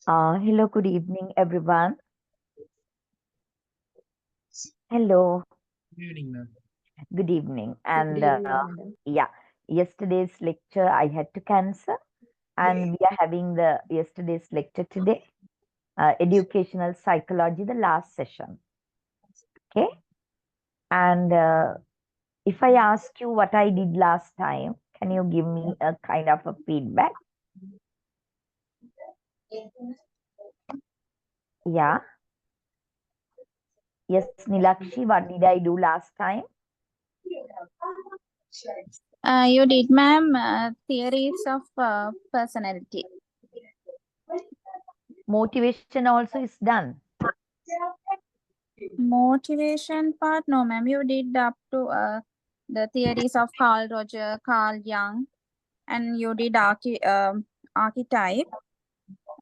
Hello, good evening, everyone. Hello, Good evening, ma'am. good evening. Good And evening, madam. yeah, yesterday's lecture I had to cancel, and we are having the yesterday's lecture today, educational psychology, the last session. Okay. And if I ask you what I did last time, can you give me a kind of a feedback? Yeah. Yes, Nilakshi, what did I do last time? You did, ma'am, theories of personality. Motivation also is done. Motivation part, no, ma'am. You did up to the theories of Carl Roger, Carl Jung, and you did archetype.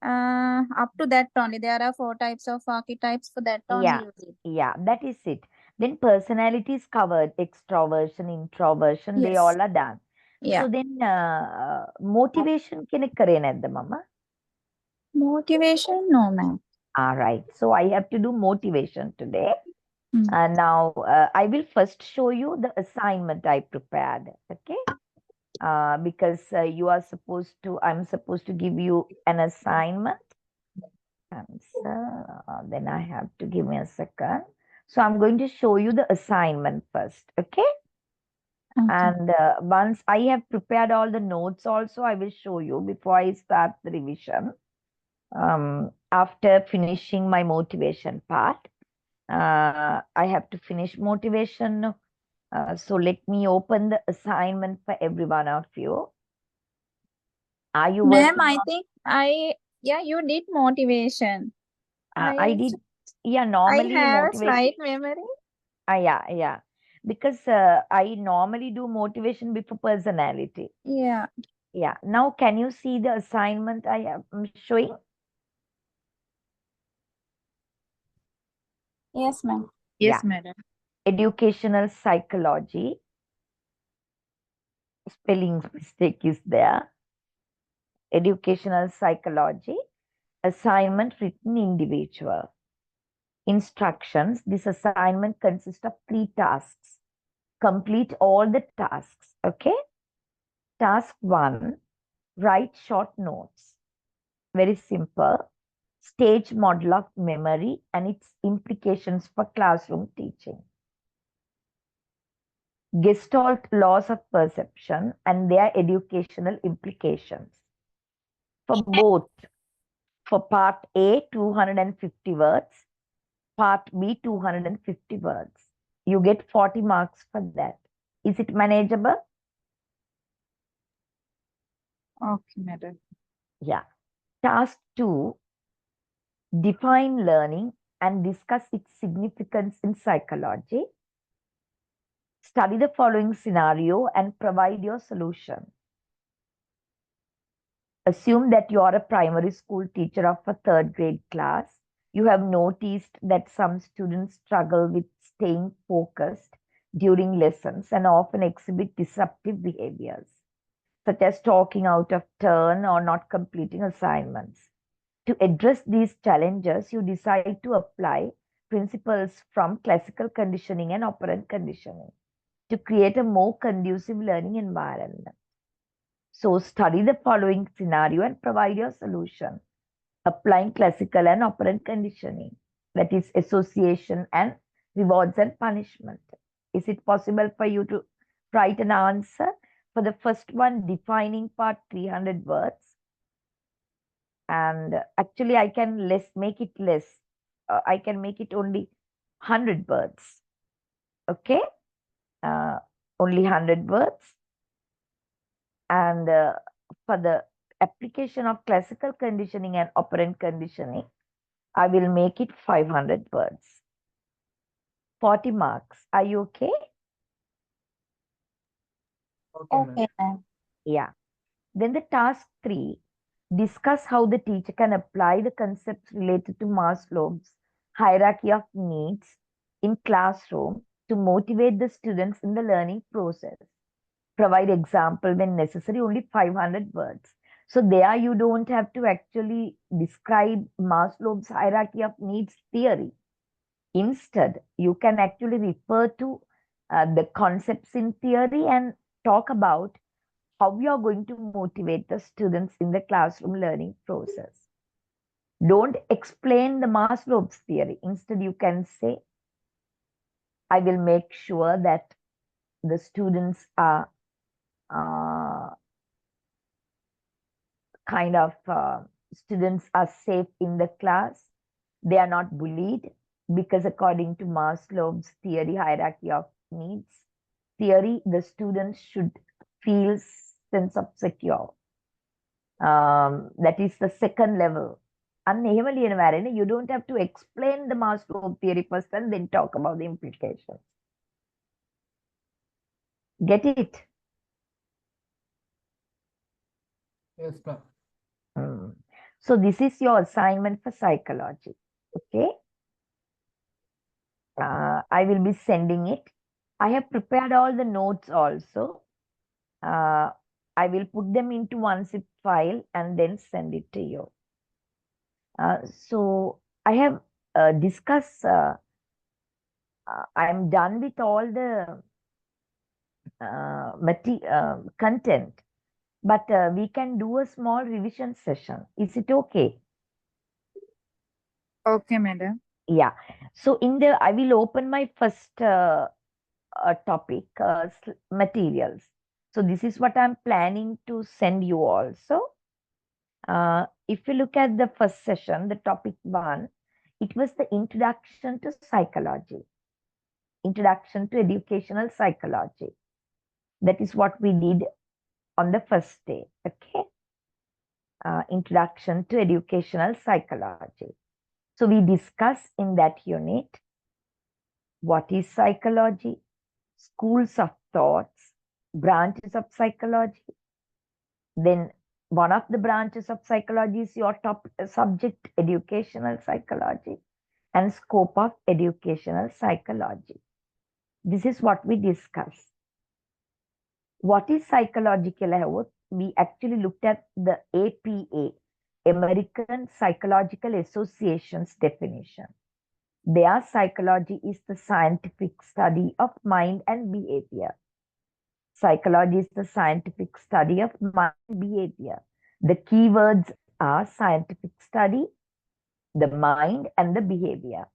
Up to that only. There are 4 types of archetypes. For that only Yeah, you did. yeah, that is it. Then personality is covered, extroversion, introversion, they Yes. all are done. Yeah. So then motivation can at the mama. Motivation, no, ma'am. All right. So I have to do motivation today. Mm. Now I will first show you the assignment I prepared. Okay. Because you are supposed to, I'm supposed to give you an assignment. Answer. Then I have to give me a second. So I'm going to show you the assignment first. Okay. Okay. And once I have prepared all the notes also, I will show you before I start the revision. After finishing my motivation part, I have to finish motivation. So let me open the assignment for every one of you. Are you Ma'am, working? I think yeah, you did motivation. I I did. Yeah, I normally have a motivation. slight memory. Yeah, yeah. Because I normally do motivation before personality. Yeah. Yeah. Now, can you see the assignment I am showing? Yes, ma'am. Yeah. Yes, madam. Educational psychology. Spelling mistake is there. Educational psychology. Assignment written individual. Instructions. This assignment consists of 3 tasks. Complete all the tasks. Okay. Task 1. Write short notes. Very simple. Stage model of memory and its implications for classroom teaching. Gestalt laws of perception and their educational implications. For both, for part A, 250 words, part B, 250 words. You get 40 marks for that. Is it manageable? Okay, madam. Yeah. Task 2, define learning and discuss its significance in psychology. Study the following scenario and provide your solution. Assume that you are a primary school teacher of a third grade class. You have noticed that some students struggle with staying focused during lessons and often exhibit disruptive behaviors, such as talking out of turn or not completing assignments. To address these challenges, you decide to apply principles from classical conditioning and operant conditioning to create a more conducive learning environment. So study the following scenario and provide your solution, applying classical and operant conditioning, that is association and rewards and punishment. Is it possible for you to write an answer? For the first one, defining part, 300 words. And actually, I can make it less. I can make it only 100 words. Okay? Uh, Only 100 words. And for the application of classical conditioning and operant conditioning, I will make it 500 words. 40 marks. Are you okay? Okay, ma'am. Okay, ma'am. Yeah. Then the task 3, discuss how the teacher can apply the concepts related to Maslow's hierarchy of needs in classroom to motivate the students in the learning process. Provide example when necessary, only 500 words. So there you don't have to actually describe Maslow's hierarchy of needs theory. Instead, you can actually refer to the concepts in theory and talk about how you are going to motivate the students in the classroom learning process. Don't explain the Maslow's theory. Instead, you can say, I will make sure that the students are students are safe in the class. They are not bullied because according to Maslow's theory, hierarchy of needs theory, the students should feel sense of secure. That is the second level. You don't have to explain the Maslow theory first and then talk about the implications. Get it? Yes, ma'am. So this is your assignment for psychology. Okay. I will be sending it. I have prepared all the notes also. I will put them into one zip file and then send it to you. So I have discussed, I'm done with all the content, but we can do a small revision session. Is it okay? Okay, madam. Yeah. So I will open my first topic, materials. So this is what I'm planning to send you also. If you look at the first session, the topic 1, it was the introduction to psychology, introduction to educational psychology. That is what we did on the first day. Okay. Introduction to educational psychology. So we discuss in that unit what is psychology, schools of thoughts, branches of psychology. Then one of the branches of psychology is your top subject, educational psychology, and scope of educational psychology. This is what we discuss. What is psychological health? We actually looked at the APA, American Psychological Association's definition. Their psychology is the scientific study of mind and behavior. Psychology is the scientific study of mind and behavior. The keywords are scientific study, the mind, and the behavior.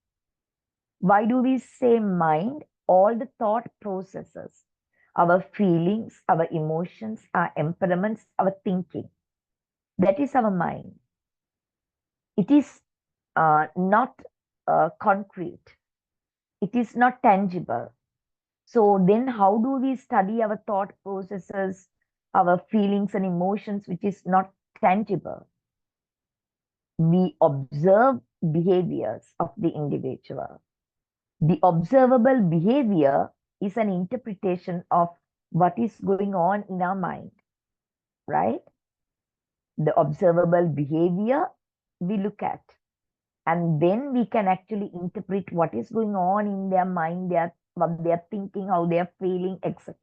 Why do we say mind? All the thought processes, our feelings, our emotions, our temperaments, our thinking. That is our mind. It is not concrete. It is not tangible. So then how do we study our thought processes, our feelings and emotions, which is not tangible? We observe behaviors of the individual. The observable behavior is an interpretation of what is going on in our mind, right? The observable behavior we look at, and then we can actually interpret what is going on in their mind, what they are thinking, how they are feeling, etc.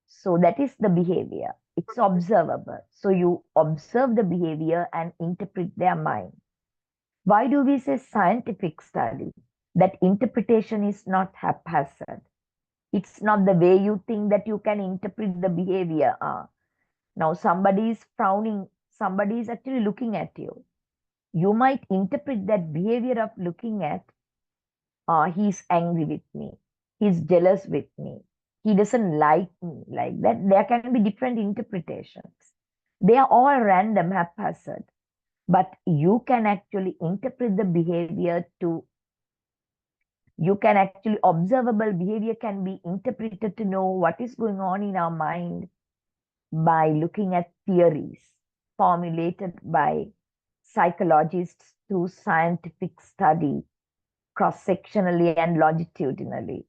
So that is the behavior. It's observable. So you observe the behavior and interpret their mind. Why do we say scientific study? That interpretation is not haphazard. It's not the way you think that you can interpret the behavior. Now somebody is frowning, somebody is actually looking at you. You might interpret that behavior of looking at, he's angry with me, he's jealous with me, he doesn't like me, like that. There can be different interpretations. They are all random, haphazard. But you can actually interpret the behavior you can actually, observable behavior can be interpreted to know what is going on in our mind by looking at theories formulated by psychologists through scientific study, cross-sectionally and longitudinally.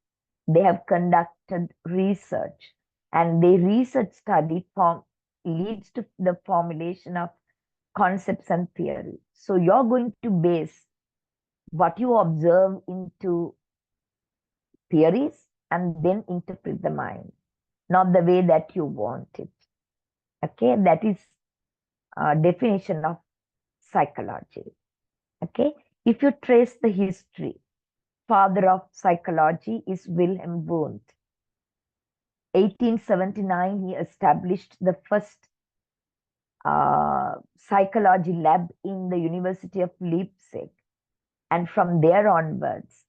They have conducted research, and the research study leads to the formulation of concepts and theory. So you're going to base what you observe into theories and then interpret the mind, not the way that you want it. Okay, that is definition of psychology. Okay, if you trace the history, father of psychology is Wilhelm Wundt. 1879, he established the first psychology lab in the University of Leipzig. And from there onwards,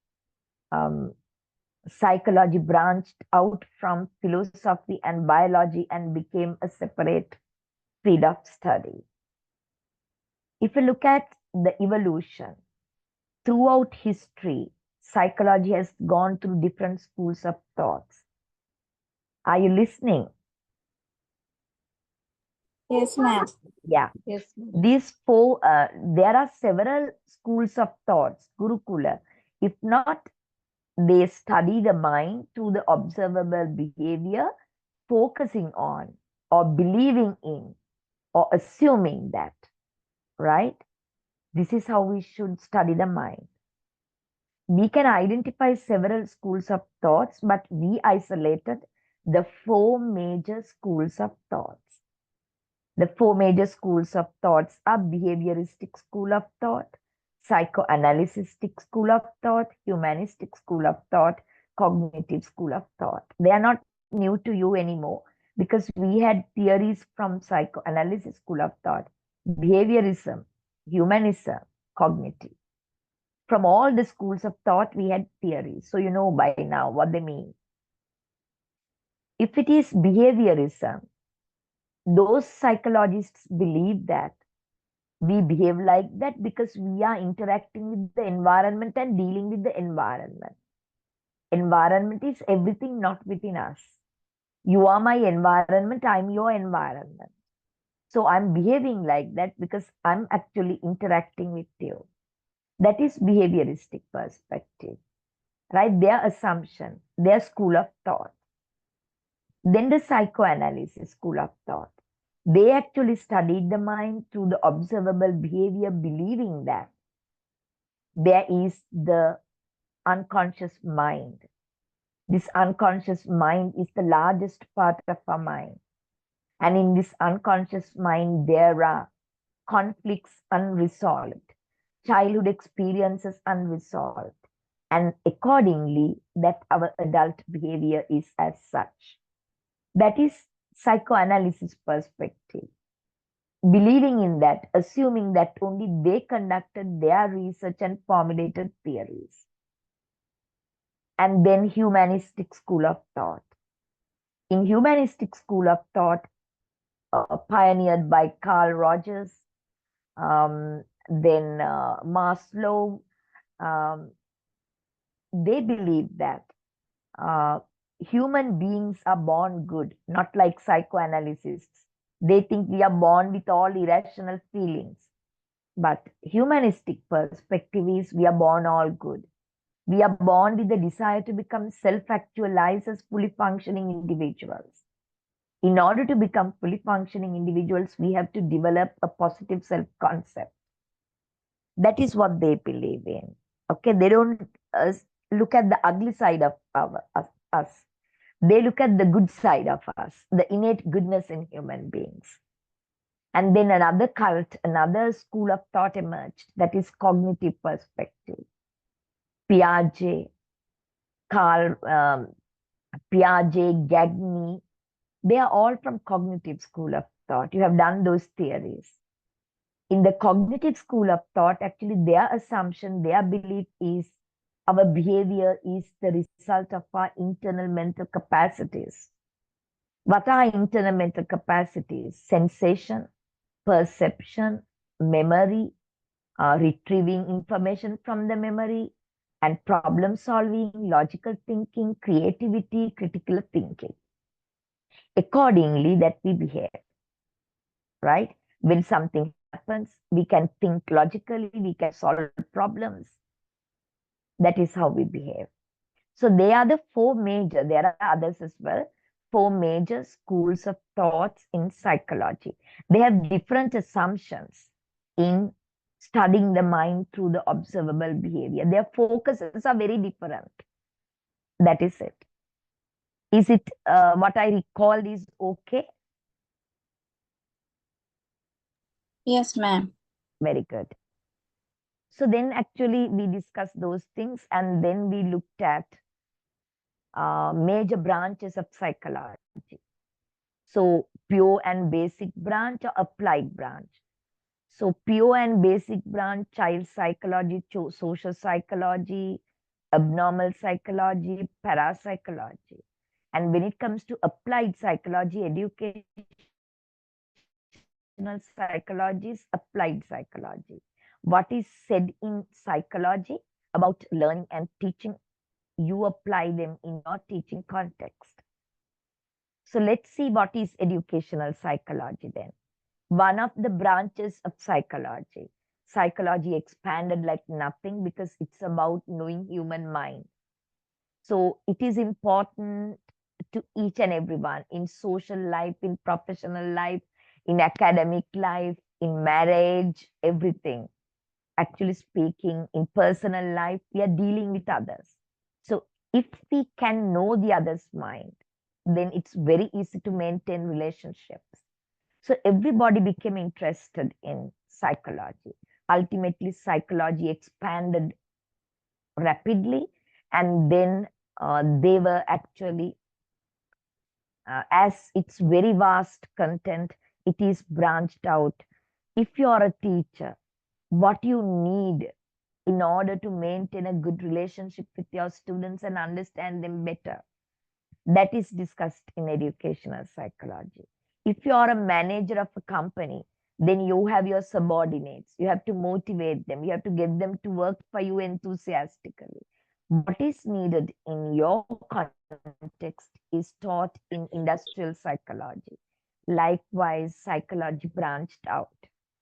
psychology branched out from philosophy and biology and became a separate field of study. If you look at the evolution, throughout history, psychology has gone through different schools of thoughts. Are you listening? Yes, ma'am. Yeah. Yes. These four, there are several schools of thoughts, Gurukula. If not, they study the mind through the observable behavior, focusing on or believing in or assuming that, right? This is how we should study the mind. We can identify several schools of thoughts, but we isolated the four major schools of thoughts. The four major schools of thoughts are behavioristic school of thought, psychoanalysistic school of thought, humanistic school of thought, cognitive school of thought. They are not new to you anymore because we had theories from psychoanalysis school of thought, behaviorism, humanism, cognitive. From all the schools of thought, we had theories. So you know by now what they mean. If it is behaviorism, those psychologists believe that we behave like that because we are interacting with the environment and dealing with the environment. Environment is everything not within us. You are my environment, I'm your environment. So I'm behaving like that because I'm actually interacting with you. That is behavioristic perspective, right? Their assumption, their school of thought. Then the psychoanalysis school of thought. They actually studied the mind through the observable behavior, believing that there is the unconscious mind. This unconscious mind is the largest part of our mind. And in this unconscious mind, there are conflicts unresolved, childhood experiences unresolved, and accordingly, that our adult behavior is as such. That is psychoanalysis perspective. Believing in that, assuming that only they conducted their research and formulated theories. And then humanistic school of thought. In humanistic school of thought, pioneered by Carl Rogers, then Maslow, they believe that human beings are born good, not like psychoanalysts. They think we are born with all irrational feelings. But humanistic perspective is we are born all good. We are born with the desire to become self-actualized as fully functioning individuals. In order to become fully functioning individuals, we have to develop a positive self-concept. That is what they believe in. Okay, they don't look at the ugly side of us. They look at the good side of us, the innate goodness in human beings. And then another cult, another school of thought emerged, that is cognitive perspective. Piaget, Gagny, they are all from cognitive school of thought. You have done those theories. In the cognitive school of thought, actually their assumption, their belief is our behavior is the result of our internal mental capacities. What are internal mental capacities? Sensation, perception, memory, retrieving information from the memory, and problem solving, logical thinking, creativity, critical thinking. Accordingly, that we behave, right? When something happens, we can think logically, we can solve problems. That is how we behave. So they are the four major, there are others as well, four major schools of thoughts in psychology. They have different assumptions in studying the mind through the observable behavior. Their focuses are very different. That is it. Is it what I recalled is okay? Yes, ma'am. Very good. So then actually we discussed those things, and then we looked at major branches of psychology. So pure and basic branch or applied branch. So pure and basic branch, child psychology, social psychology, abnormal psychology, parapsychology. And when it comes to applied psychology, educational psychology is applied psychology. What is said in psychology about learning and teaching, you apply them in your teaching context. So let's see what is educational psychology then. One of the branches of psychology. Psychology expanded like nothing because it's about knowing human mind. So it is important to each and everyone in social life, in professional life, in academic life, in marriage, everything. Actually speaking, in personal life, we are dealing with others. So if we can know the other's mind, then it's very easy to maintain relationships. So everybody became interested in psychology. Ultimately, psychology expanded rapidly, and then they were actually, as it's very vast content, it is branched out. If you are a teacher, what you need in order to maintain a good relationship with your students and understand them better, that is discussed in educational psychology. If you are a manager of a company, then you have your subordinates. You have to motivate them. You have to get them to work for you enthusiastically. What is needed in your context is taught in industrial psychology. Likewise, psychology branched out.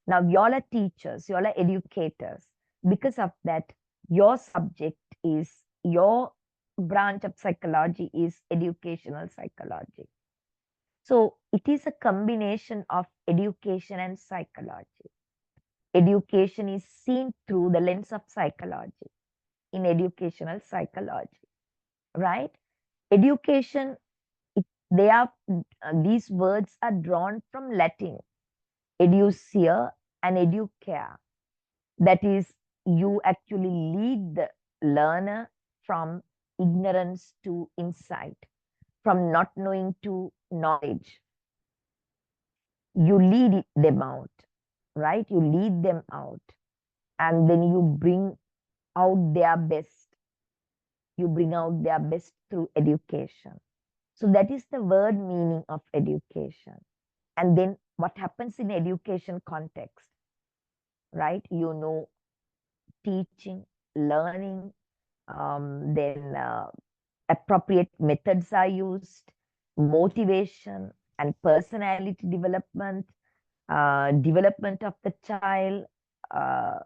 Now, you all are teachers, you all are educators. Because of that, your subject is, your branch of psychology is educational psychology. So it is a combination of education and psychology. Education is seen through the lens of psychology in educational psychology, right? Education, they are these words are drawn from Latin, educere and educare. That is, you actually lead the learner from ignorance to insight, from not knowing to knowledge. You lead them out, right? You lead them out, and then you bring out their best. You bring out their best through education. So that is the word meaning of education. And then what happens in education context, right? You know, teaching, learning, then appropriate methods are used, motivation and personality development, development of the child, uh,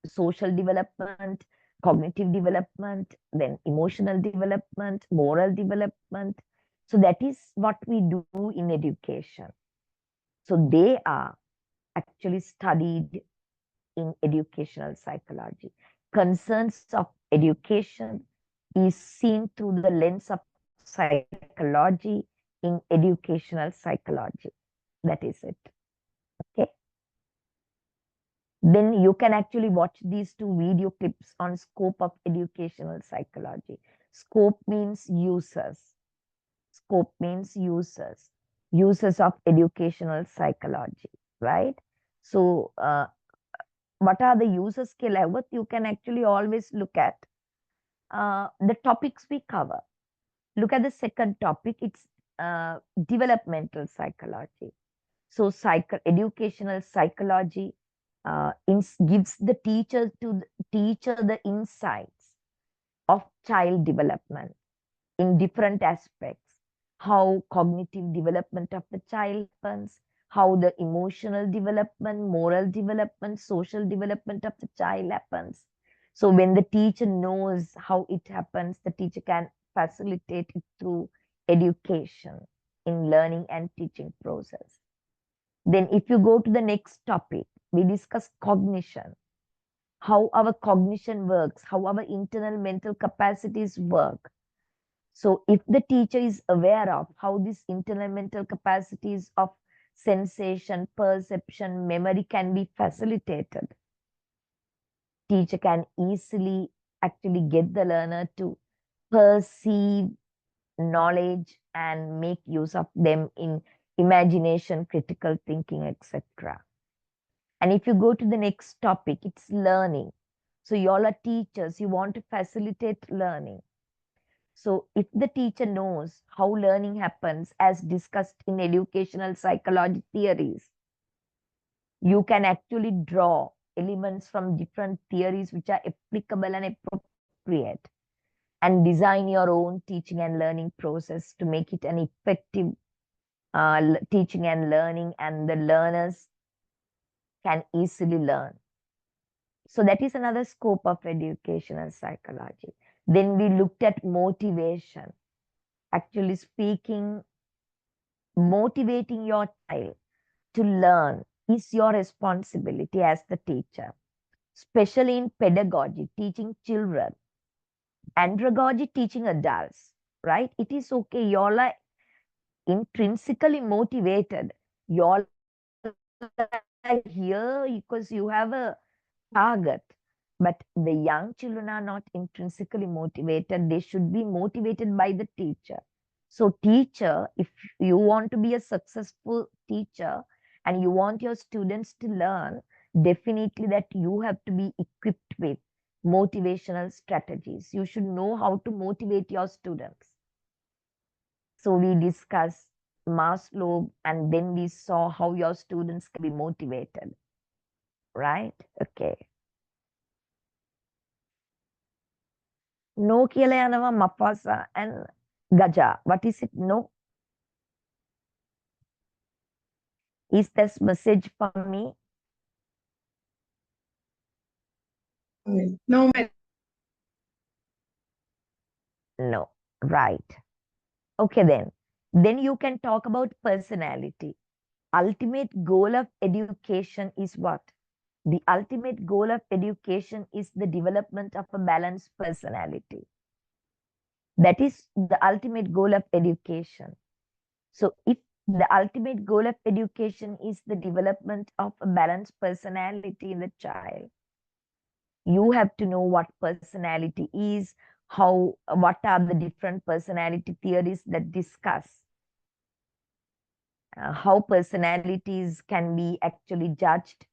social development, cognitive development, then emotional development, moral development. So that is what we do in education. So they are actually studied in educational psychology. Concerns of education is seen through the lens of psychology in educational psychology. That is it. Okay. Then you can actually watch these two video clips on scope of educational psychology. Scope means users. Scope means users. Users of educational psychology, right? So what are the user skill levels? You can actually always look at the topics we cover. Look at the second topic. It's developmental psychology. So educational psychology gives the teacher the insights of child development in different aspects. How cognitive development of the child happens, how the emotional development, moral development, social development of the child happens. So when the teacher knows how it happens, the teacher can facilitate it through education in learning and teaching process. Then if you go to the next topic, we discuss cognition, how our cognition works, how our internal mental capacities work. So if the teacher is aware of how these internal mental capacities of sensation, perception, memory can be facilitated. Teacher can easily actually get the learner to perceive knowledge and make use of them in imagination, critical thinking, etc. And if you go to the next topic, it's learning. So you all are teachers, you want to facilitate learning. So if the teacher knows how learning happens as discussed in educational psychology theories, you can actually draw elements from different theories which are applicable and appropriate and design your own teaching and learning process to make it an effective teaching and learning, and the learners can easily learn. So that is another scope of educational psychology. Then we looked at motivation. Actually speaking, motivating your child to learn is your responsibility as the teacher, especially in pedagogy, teaching children, andragogy, teaching adults, right? It is okay. You all are intrinsically motivated. You all are here because you have a target. But the young children are not intrinsically motivated. They should be motivated by the teacher. So teacher, if you want to be a successful teacher and you want your students to learn, definitely that you have to be equipped with motivational strategies. You should know how to motivate your students. So we discussed Maslow, and then we saw how your students can be motivated, right? Okay. No කියලා යනවා Mafasa and Gaja. What is it? No? Is this message for me? No, madam. No. Right. Okay then. Then you can talk about personality. Ultimate goal of education is what? The ultimate goal of education is the development of a balanced personality. That is the ultimate goal of education. So if the ultimate goal of education is the development of a balanced personality in the child, you have to know what personality is, what are the different personality theories that discuss how personalities can be actually judged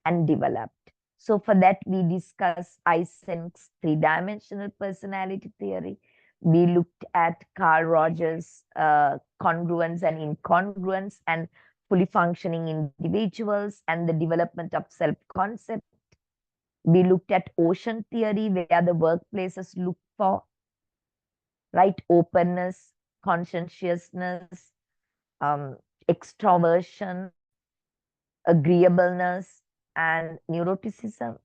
and developed. So for that, we discuss Eysenck's three-dimensional personality theory. We looked at Carl Rogers' congruence and incongruence and fully functioning individuals and the development of self-concept. We looked at ocean theory, where the workplaces look for, right, openness, conscientiousness, extroversion, agreeableness, and neuroticism.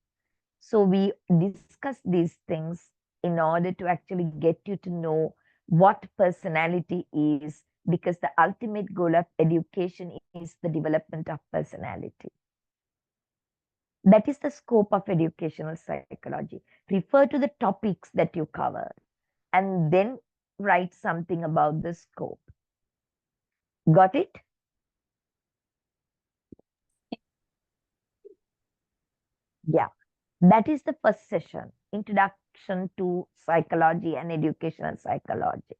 So we discuss these things in order to actually get you to know what personality is, because the ultimate goal of education is the development of personality. That is the scope of educational psychology. Refer to the topics that you cover and then write something about the scope. Got it? Yeah. That is the first session, Introduction to Psychology and Educational Psychology.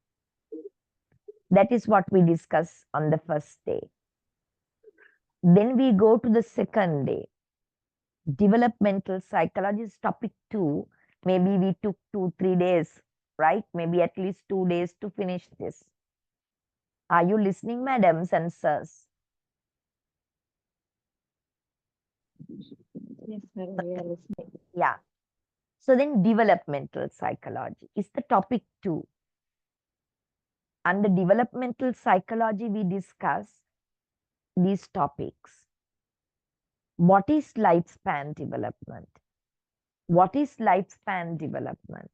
That is what we discuss on the first day. Then we go to the second day. Developmental Psychology is topic 2. Maybe we took 2-3 days, right? Maybe at least 2 days to finish this. Are you listening, madams and sirs? Yes, madam, we are listening. Yeah. So then developmental psychology is the topic 2. Under developmental psychology, we discuss these topics. What is lifespan development? What is lifespan development?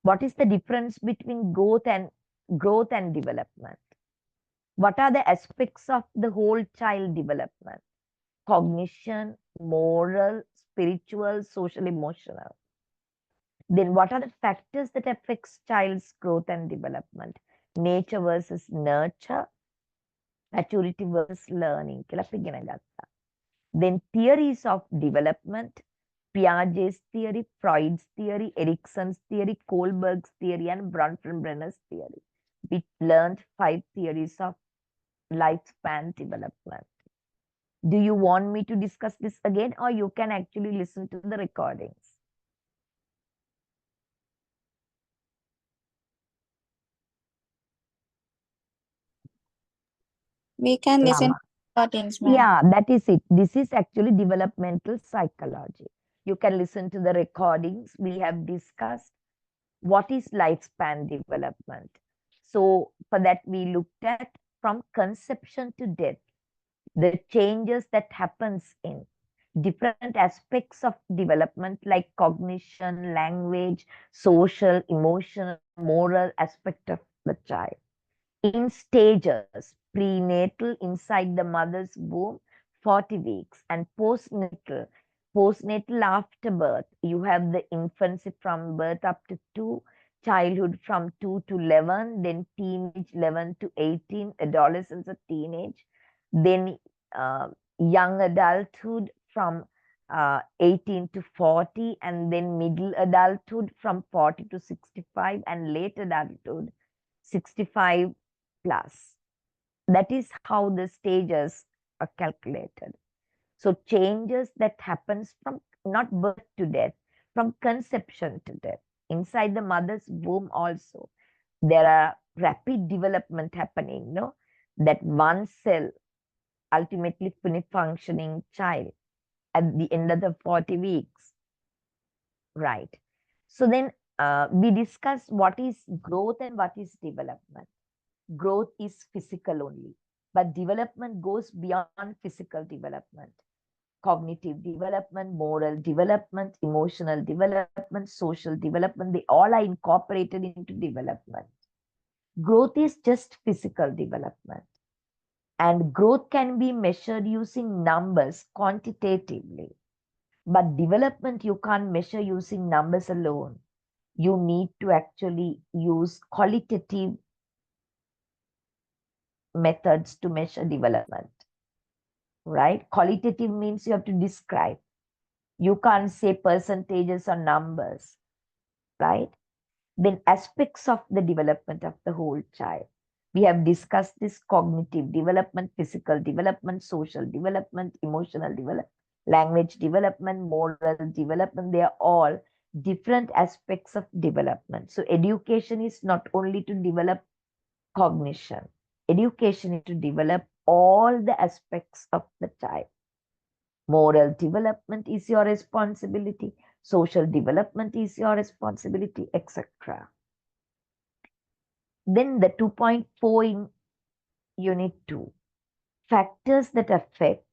What is the difference between growth and development? What are the aspects of the whole child development? Cognition, moral, spiritual, social, emotional. Then what are the factors that affects child's growth and development? Nature versus nurture, maturity versus learning කියලා අපි ඉගෙන ගත්තා. Then theories of development, Piaget's theory, Freud's theory, Erickson's theory, Kohlberg's theory, and Bronfenbrenner's theory. We learned 5 theories of lifespan development. Do you want me to discuss this again, or you can actually listen to the recordings? We can listen to things, ma'am. Yeah, that is it. This is actually developmental psychology. You can listen to the recordings. We have discussed what is lifespan development. So for that, we looked at from conception to death, the changes that happens in different aspects of development like cognition, language, social, emotional, moral aspect of the child. In stages, prenatal inside the mother's womb, 40 weeks, and postnatal after birth, you have the infancy from birth up to 2, childhood from 2 to 11, then teenage 11 to 18, adolescence or teenage, then young adulthood from 18 to 40, and then middle adulthood from 40 to 65, and late adulthood 65 plus. That is how the stages are calculated. So changes that happens from not birth to death, from conception to death. Inside the mother's womb also, there are rapid development happening, no? That one cell ultimately fully functioning child at the end of the 40 weeks. Right. So then we discussed what is growth and what is development. Growth is physical only, but development goes beyond physical development. Cognitive development, moral development, emotional development, social development, they all are incorporated into development. Growth is just physical development. And growth can be measured using numbers quantitatively. But development you can't measure using numbers alone. You need to actually use qualitative methods to measure development, right? Qualitative means you have to describe. You can't say percentages or numbers, right? Then aspects of the development of the whole child. We have discussed this: cognitive development, physical development, social development, emotional development, language development, moral development. They are all different aspects of development. So education is not only to develop cognition. Education is to develop all the aspects of the child. Moral development is your responsibility. Social development is your responsibility, etc. Then the 2.4 in Unit 2. Factors that affect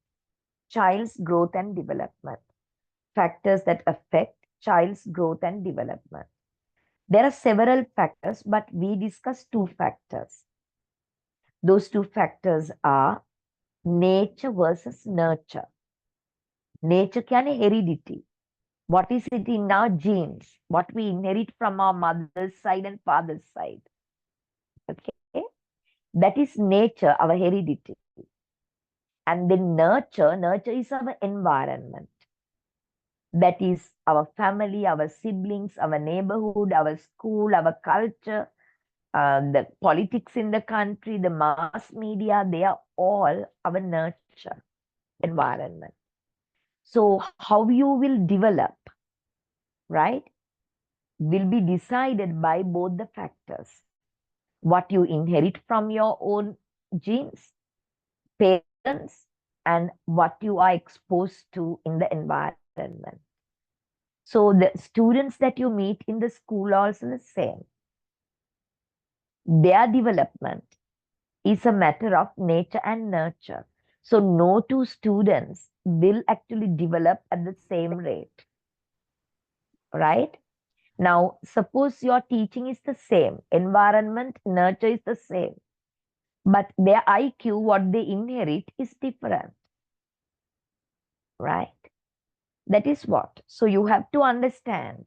child's growth and development. Factors that affect child's growth and development. There are several factors, but we discuss 2 factors. Those 2 factors are nature versus nurture. Nature can heredity. What is it in our genes? What we inherit from our mother's side and father's side. Okay, that is nature, our heredity. And then nurture is our environment. That is our family, our siblings, our neighborhood, our school, our culture, the politics in the country, the mass media, they are all our nurture environment. So how you will develop, right, will be decided by both the factors. What you inherit from your own genes, parents, and what you are exposed to in the environment. So the students that you meet in the school are also the same. Their development is a matter of nature and nurture. So no 2 students will actually develop at the same rate, right? Now, suppose your teaching is the same, environment, nurture is the same, but their IQ, what they inherit, is different, right? That is what. So you have to understand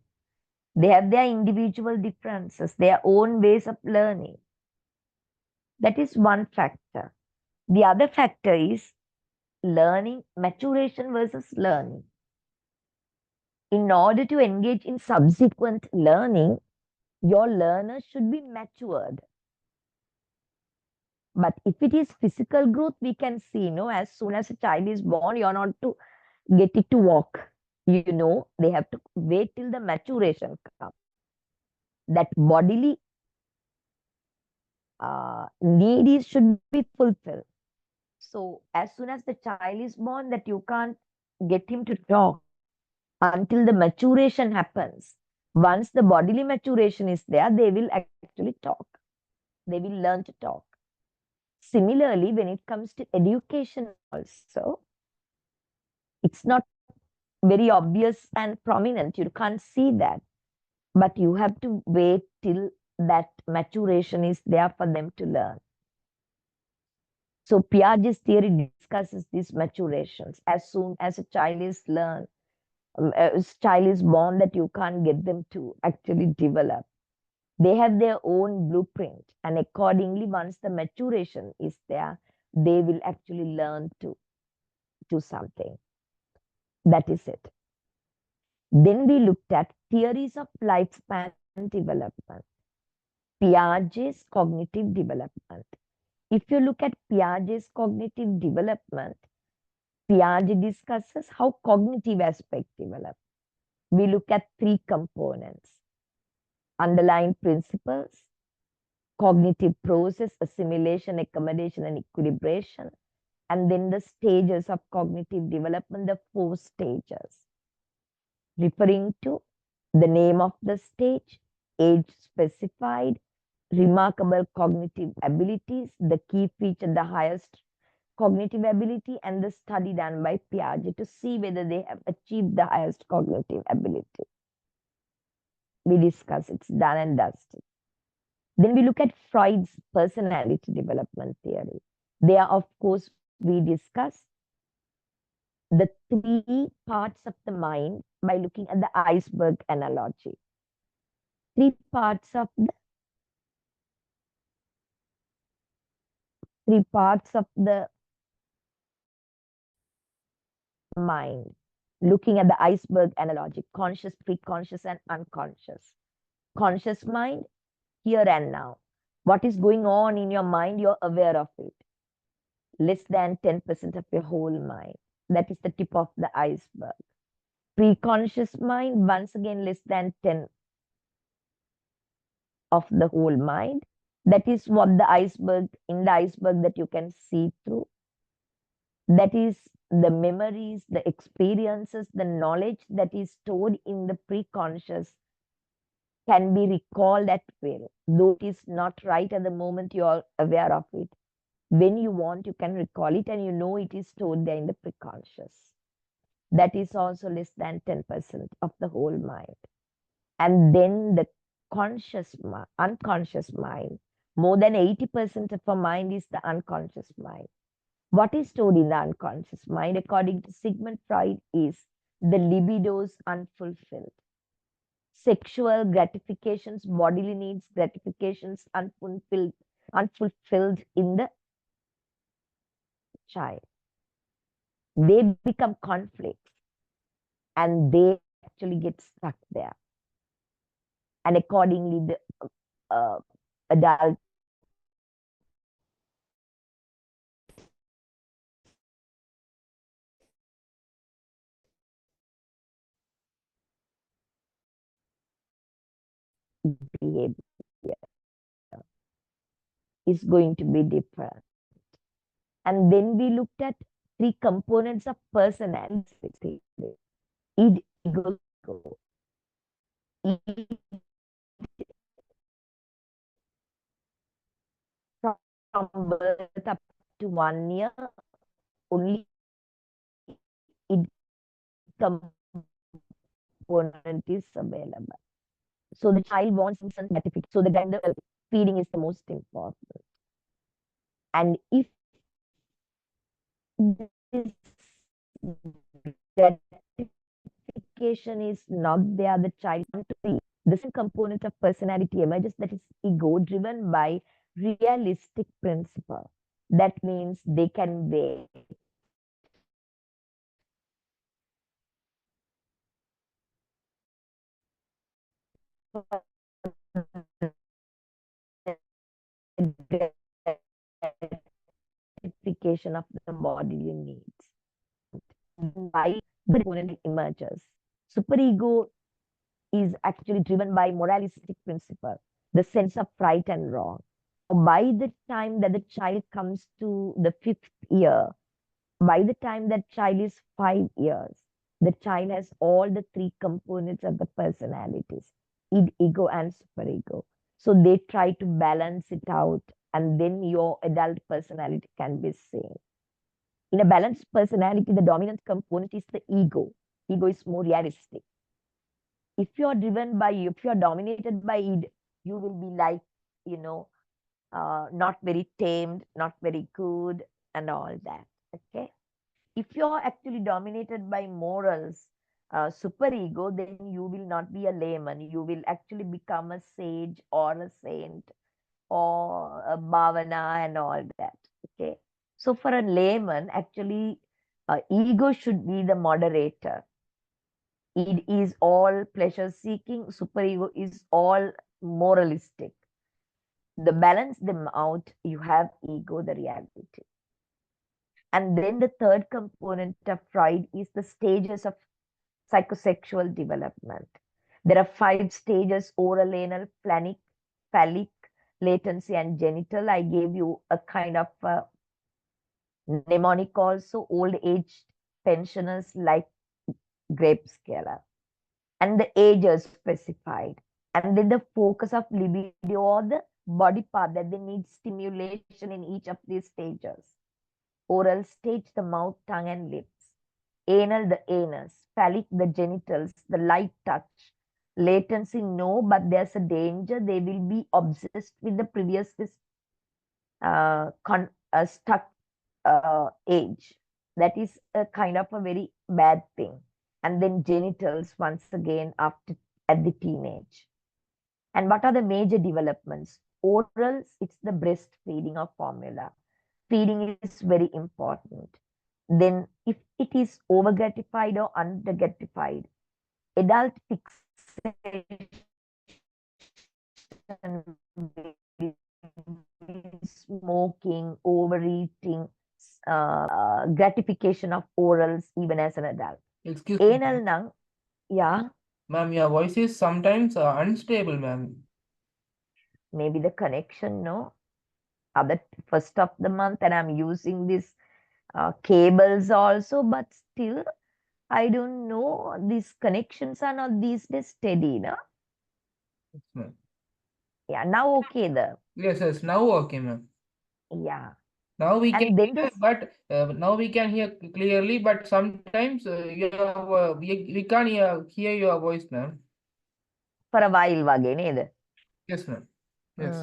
they have their individual differences, their own ways of learning. That is one factor. The other factor is learning, maturation versus learning. In order to engage in subsequent learning, your learner should be matured. But if it is physical growth, we can see, as soon as a child is born, you're not to get it to walk. They have to wait till the maturation comes. That bodily need should be fulfilled. So as soon as the child is born, that you can't get him to talk until the maturation happens. Once the bodily maturation is there, they will actually talk. They will learn to talk. Similarly, when it comes to education also, it's not very obvious and prominent. You can't see that. But you have to wait till that maturation is there for them to learn. So Piaget's theory discusses these maturations. As soon as a child is born, that you can't get them to actually develop. They have their own blueprint, and accordingly, once the maturation is there, they will actually learn to do something. That is it. Then we looked at theories of lifespan development, Piaget's cognitive development. If you look at Piaget's cognitive development, Piaget discusses how cognitive aspects develop. We look at three components: underlying principles, cognitive process, assimilation, accommodation, and equilibration, and then the stages of cognitive development, the 4 stages, referring to the name of the stage, age specified, remarkable cognitive abilities, the key feature, the highest cognitive ability, and the study done by Piaget to see whether they have achieved the highest cognitive ability. We discuss it's done and dusted. Then we look at Freud's personality development theory. There, of course, we discuss the 3 parts of the mind by looking at the iceberg analogy. 3 parts of the mind, looking at the iceberg analogy: conscious, preconscious, and unconscious. Conscious mind, here and now. What is going on in your mind, you're aware of it. Less than 10% of your whole mind. That is the tip of the iceberg. Preconscious mind, once again, less than 10 of the whole mind. That is what the iceberg that you can see through. That is the memories, the experiences, the knowledge that is stored in the preconscious can be recalled at will, though it is not right at the moment you are aware of it. When you want, you can recall it, and it is stored there in the preconscious. That is also less than 10% of the whole mind. And then the unconscious mind, more than 80% of our mind is the unconscious mind. What is stored in the unconscious mind, according to Sigmund Freud, is the libidos unfulfilled. Sexual gratifications, bodily needs, gratifications unfulfilled in the child. They become conflicts and they actually get stuck there. And accordingly, the adult behavior is going to be different. And then we looked at 3 components of personality: id, ego, id, from birth up to 1 year, only id component is available. So the child wants instant gratification. So the gender feeding is the most important. And if this gratification is not there, the child can't see. The second component of personality emerges, that is ego, driven by realistic principle. That means they can wait. Gratification of the bodily needs. Why the component emerges? Superego is actually driven by moralistic principle, the sense of right and wrong. By the time that the child comes to the 5th year, by the time that child is 5 years, the child has all the three components of the personalities, id, ego, and superego. So they try to balance it out, and then your adult personality can be seen. In a balanced personality, the dominant component is the ego. Ego is more realistic. If you're dominated by id, you will be like, not very tamed, not very good, and all that. Okay. If you're actually dominated by morals, superego, then you will not be a layman. You will actually become a sage or a saint or a bhavana and all that. Okay. So for a layman, actually, ego should be the moderator. It is all pleasure seeking, superego is all moralistic. The balance them out, you have ego, the reality. And then the third component of Freud is the stages of psychosexual development. There are 5 stages: oral, anal, phallic, latency, and genital. I gave you a kind of mnemonic also, old age pensioners like grape scala. And the age is specified. And then the focus of libido or the body part that they need stimulation in each of these stages. Oral stage, the mouth, tongue, and lips. Anal, the anus. Phallic, the genitals, the light touch. Latency, no, but there's a danger. They will be obsessed with the previous stuck age. That is a kind of a very bad thing. And then genitals once again at the teenage. And what are the major developments? Orals, it's the breastfeeding of formula. Feeding is very important. Then if it is over gratified or under gratified, adult fixation smoking, overeating, gratification of orals even as an adult. Excuse me, Anal nang, yeah, ma'am. Your voice is sometimes unstable, ma'am. maybe the connection, no? Other first of the month, and I'm using this cables also, but still, I don't know. These connections are not these days steady, no? Yes, ma'am. Yeah, now okay, Yes. Now okay, ma'am. yeah. Now we can And then hear, but now we can hear clearly. But sometimes we can't hear your voice, ma'am. for a while, wage, neda. Yes, ma'am. Yes.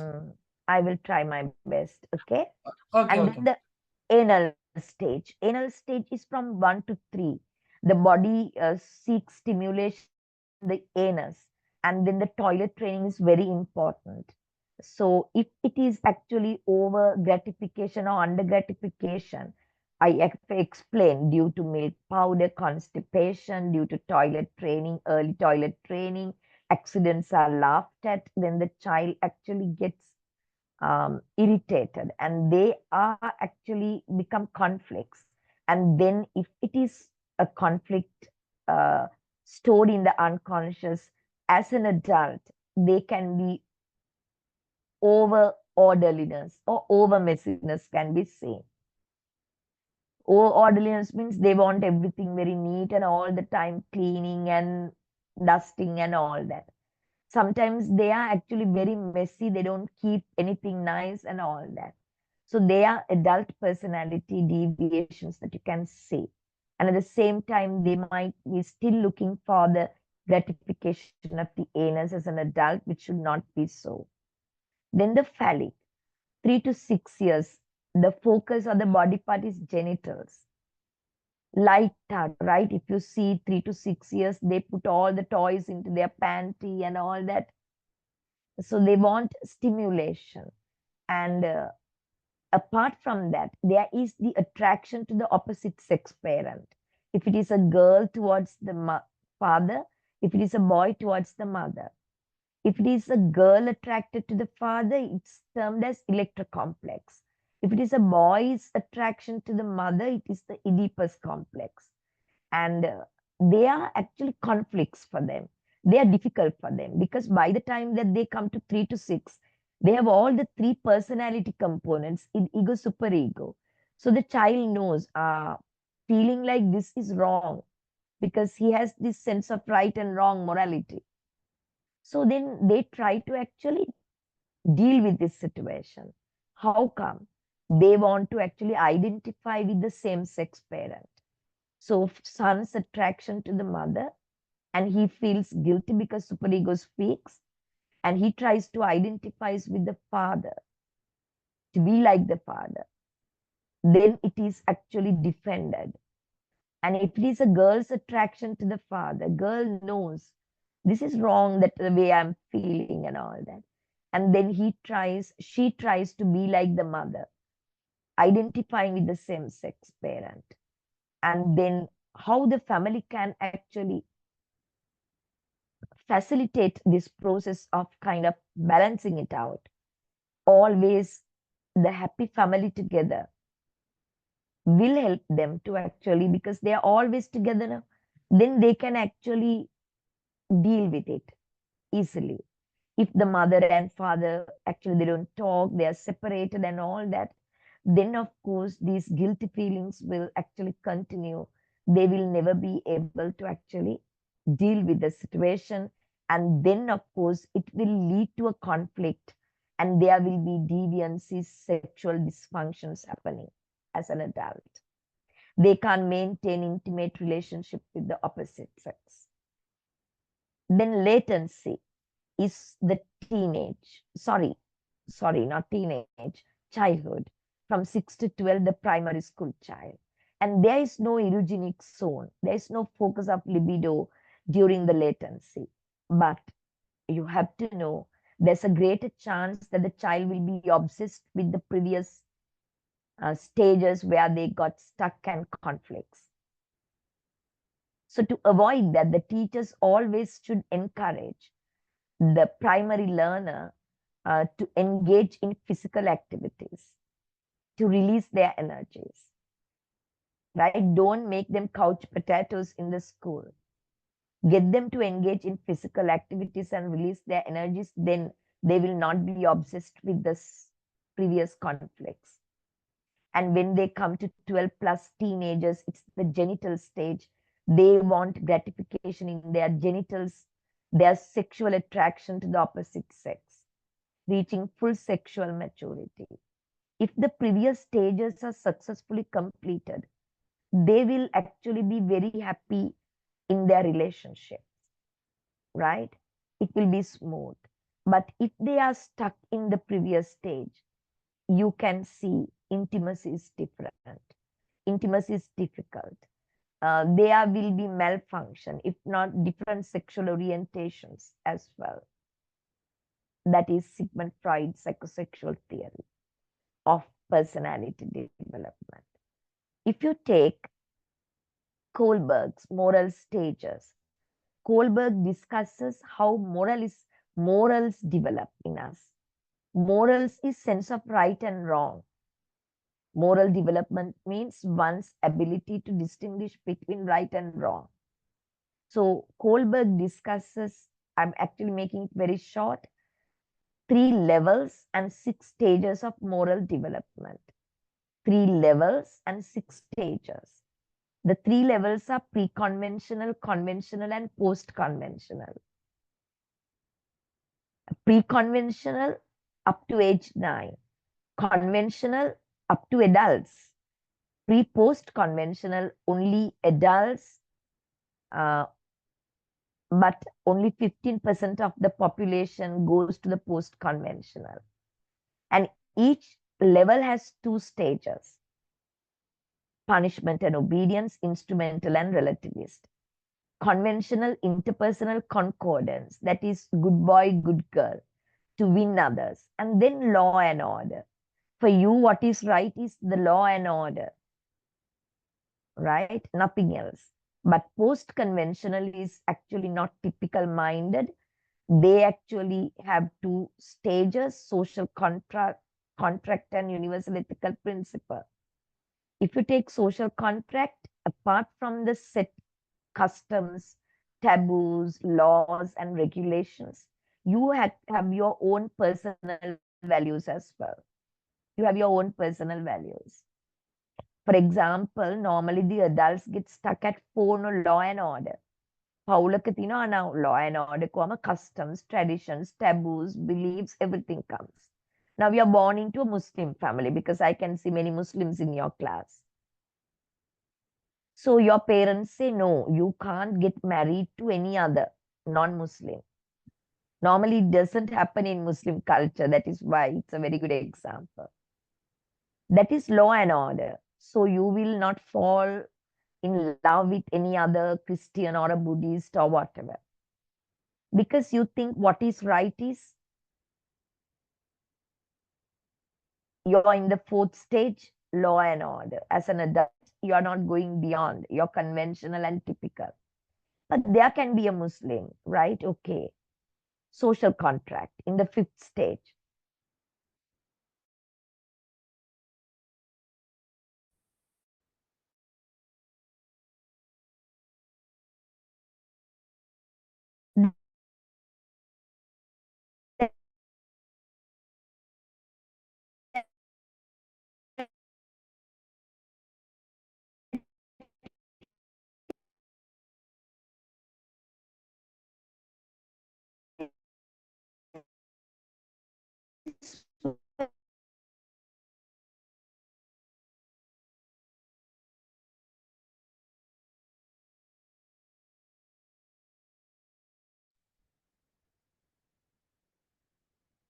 I will try my best, okay? Okay, And okay. then the anal stage. Anal stage is from 1 to 3. The body seeks stimulation in the anus, and then the toilet training is very important. So if it is actually over gratification or under gratification, I explain due to milk powder, constipation, due to toilet training, early toilet training, accidents are laughed at, then the child actually gets irritated and they are actually become conflicts. And then if it is a conflict stored in the unconscious, as an adult, they can be over orderliness or over messiness can be seen. Over orderliness means they want everything very neat and all the time cleaning and dusting and all that. Sometimes they are actually very messy, they don't keep anything nice and all that. So they are adult personality deviations that you can see. And at the same time, they might be still looking for the gratification of the anus as an adult, which should not be so. Then the phallic, 3 to 6 years, the focus of the body part is genitals. Light touch, right? If you see 3 to 6 years, they put all the toys into their panty and all that. So they want stimulation. And apart from that, there is the attraction to the opposite sex parent. If it is a girl towards the father, if it is a boy towards the mother. If it is a girl attracted to the father, it's termed as electrocomplex. If it is a boy's attraction to the mother, it is the Oedipus complex. And they are actually conflicts for them. They are difficult for them because by the time that they come to 3 to 6, they have all the 3 personality components in ego, superego. So the child knows, feeling like this is wrong because he has this sense of right and wrong morality. So then they try to actually deal with this situation. How come? They want to actually identify with the same sex parent. So son's attraction to the mother, and he feels guilty because superego speaks, and he tries to identify with the father, to be like the father. Then it is actually defended. And if it is a girl's attraction to the father, girl knows this is wrong, that the way I'm feeling and all that. And then she tries to be like the mother, identifying with the same sex parent. And then how the family can actually facilitate this process of kind of balancing it out. Always the happy family together will help them to actually, because they are always together now, then they can actually deal with it easily. If the mother and father actually they don't talk, they are separated and all that, then of course these guilty feelings will actually continue. They will never be able to actually deal with the situation, and then of course it will lead to a conflict, and there will be deviancies, sexual dysfunctions happening as an adult. They can't maintain intimate relationship with the opposite sex. Then latency is the not teenage, childhood, from 6 to 12, the primary school child. And there is no erogenic zone. There is no focus of libido during the latency. But you have to know there's a greater chance that the child will be obsessed with the previous stages where they got stuck and conflicts. So to avoid that, the teachers always should encourage the primary learner to engage in physical activities, to release their energies, right? Don't make them couch potatoes in the school. Get them to engage in physical activities and release their energies, then they will not be obsessed with this previous conflicts. And when they come to 12 plus teenagers, it's the genital stage. They want gratification in their genitals, their sexual attraction to the opposite sex, reaching full sexual maturity. If the previous stages are successfully completed, they will actually be very happy in their relationships, right? It will be smooth. But if they are stuck in the previous stage, you can see intimacy is different. Intimacy is difficult. There will be malfunction, if not different sexual orientations as well. That is Sigmund Freud's psychosexual theory of personality development. If you take Kohlberg's moral stages, Kohlberg discusses how morals develop in us. Morals is sense of right and wrong. Moral development means one's ability to distinguish between right and wrong. So Kohlberg discusses, I'm actually making it very short, 3 levels and 6 stages of moral development. 3 levels and 6 stages. The 3 levels are pre-conventional, conventional, and post-conventional. Pre-conventional up to age 9. Conventional up to adults. Pre-post conventional only adults, but only 15% of the population goes to the post conventional. And each level has 2 stages: punishment and obedience, instrumental and relativist. Conventional, interpersonal concordance, that is good boy, good girl, to win others. And then law and order. For you, what is right is the law and order, right? Nothing else. But post-conventional is actually not typical minded. They actually have two stages, social contract and universal ethical principle. If you take social contract, apart from the set customs, taboos, laws, and regulations, you have your own personal values as well. You have your own personal values. For example, normally the adults get stuck at phone or law and order. පවුලක තියෙනවා now law and order කොම customs, traditions, taboos, beliefs, everything comes. Now you are born into a Muslim family because I can see many Muslims in your class. So your parents say, no, you can't get married to any other non-Muslim. Normally it doesn't happen in Muslim culture. That is why it's a very good example. That is law and order. So you will not fall in love with any other Christian or a Buddhist or whatever. Because you think what is right is you're in the fourth stage, law and order. As an adult, you are not going beyond. You're conventional and typical. But there can be a Muslim, right? Okay. Social contract in the fifth stage.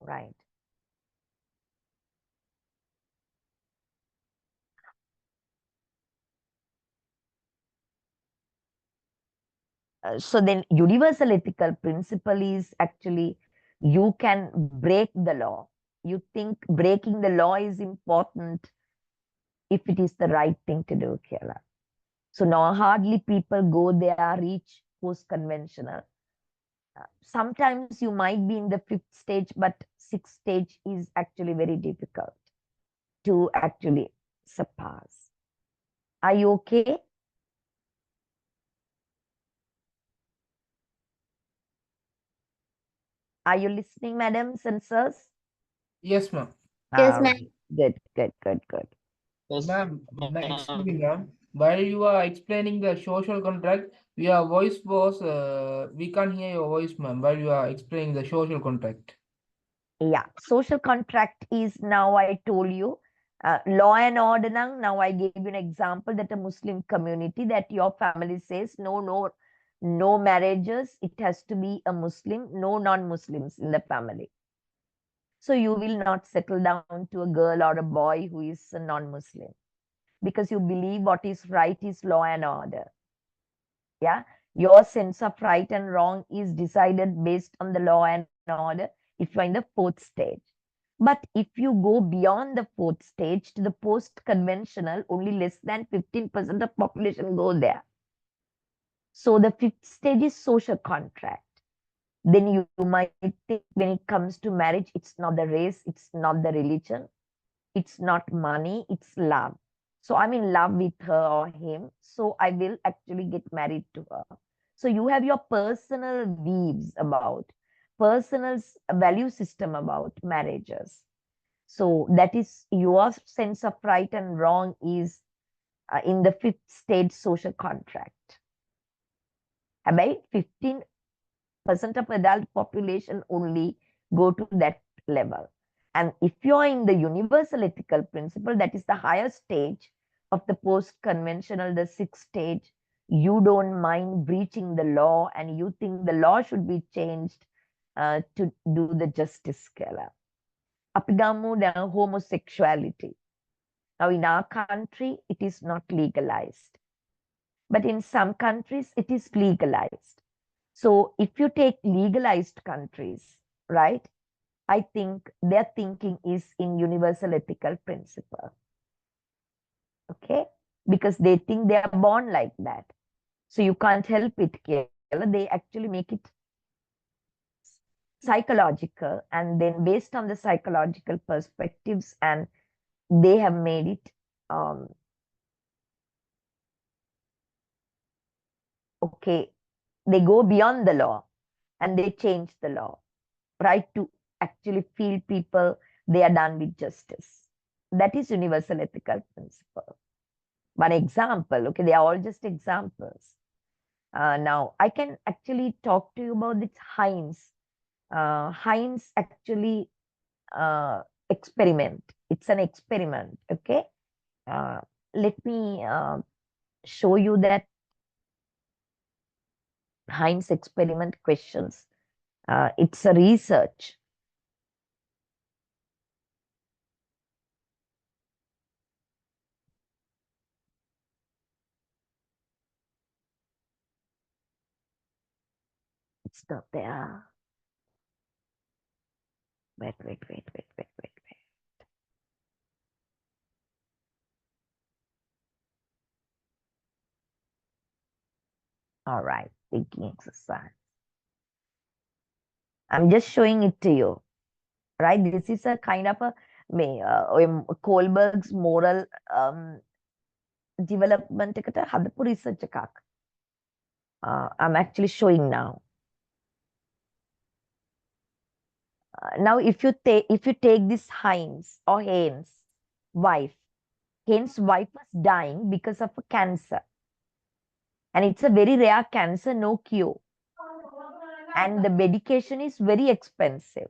Right. So then universal ethical principle is actually you can break the law. You think breaking the law is important if it is the right thing to do, Kerala. So now hardly people go there, reach post-conventional. Sometimes you might be in the fifth stage, but sixth stage is actually very difficult to actually surpass. Are you okay? Are you listening, madams and sirs? Yes, ma'am. Yes, All ma'am. right. Good, good, good, good. Yes, Ma'am, excuse me, ma'am. ma'am. While you are explaining the social contract, your voice was, we can't hear your voice, ma'am, while you are explaining the social contract. Yeah, social contract is now I told you. Law and order now I gave you an example that a Muslim community that your family says no marriages. It has to be a Muslim, no non-Muslims in the family. So you will not settle down to a girl or a boy who is a non-Muslim because you believe what is right is law and order. Yeah, your sense of right and wrong is decided based on the law and order if you're in the fourth stage. But if you go beyond the fourth stage to the post-conventional, only less than 15% of population go there. So the fifth stage is social contract. Then you might think when it comes to marriage, it's not the race, it's not the religion, it's not money, it's love. So I'm in love with her or him, so I will actually get married to her. So you have your personal views about, personal value system about marriages. So that is your sense of right and wrong is in the fifth stage social contract. About 15% of adult population only go to that level. And if you're in the universal ethical principle, that is the higher stage of the post-conventional, the sixth stage, you don't mind breaching the law and you think the law should be changed to do the justice scale. Apigamu na homosexuality. Now in our country, it is not legalized. But in some countries, it is legalized. So if you take legalized countries, right? I think their thinking is in universal ethical principle. Okay? Because they think they are born like that. So you can't help it, Kayla. They actually make it psychological, and then based on the psychological perspectives, and they have made it okay, they go beyond the law and they change the law, right, to actually feel people they are done with justice. That is universal ethical principle. One example, okay, they are all just examples. Now I can actually talk to you about this Heinz. Heinz actually experiment. It's an experiment, okay? Uh, Let me show you that Heinz experiment questions. It's a research. It's not there. Wait. All right, thinking exercise. I'm just showing it to you, right? This is a kind of a Kohlberg's moral development එකට හදපු research එකක්. I'm actually showing now. Now, if you take this Heinz or Haynes' wife, Haynes' wife was dying because of a cancer, and it's a very rare cancer, no cure, and the medication is very expensive.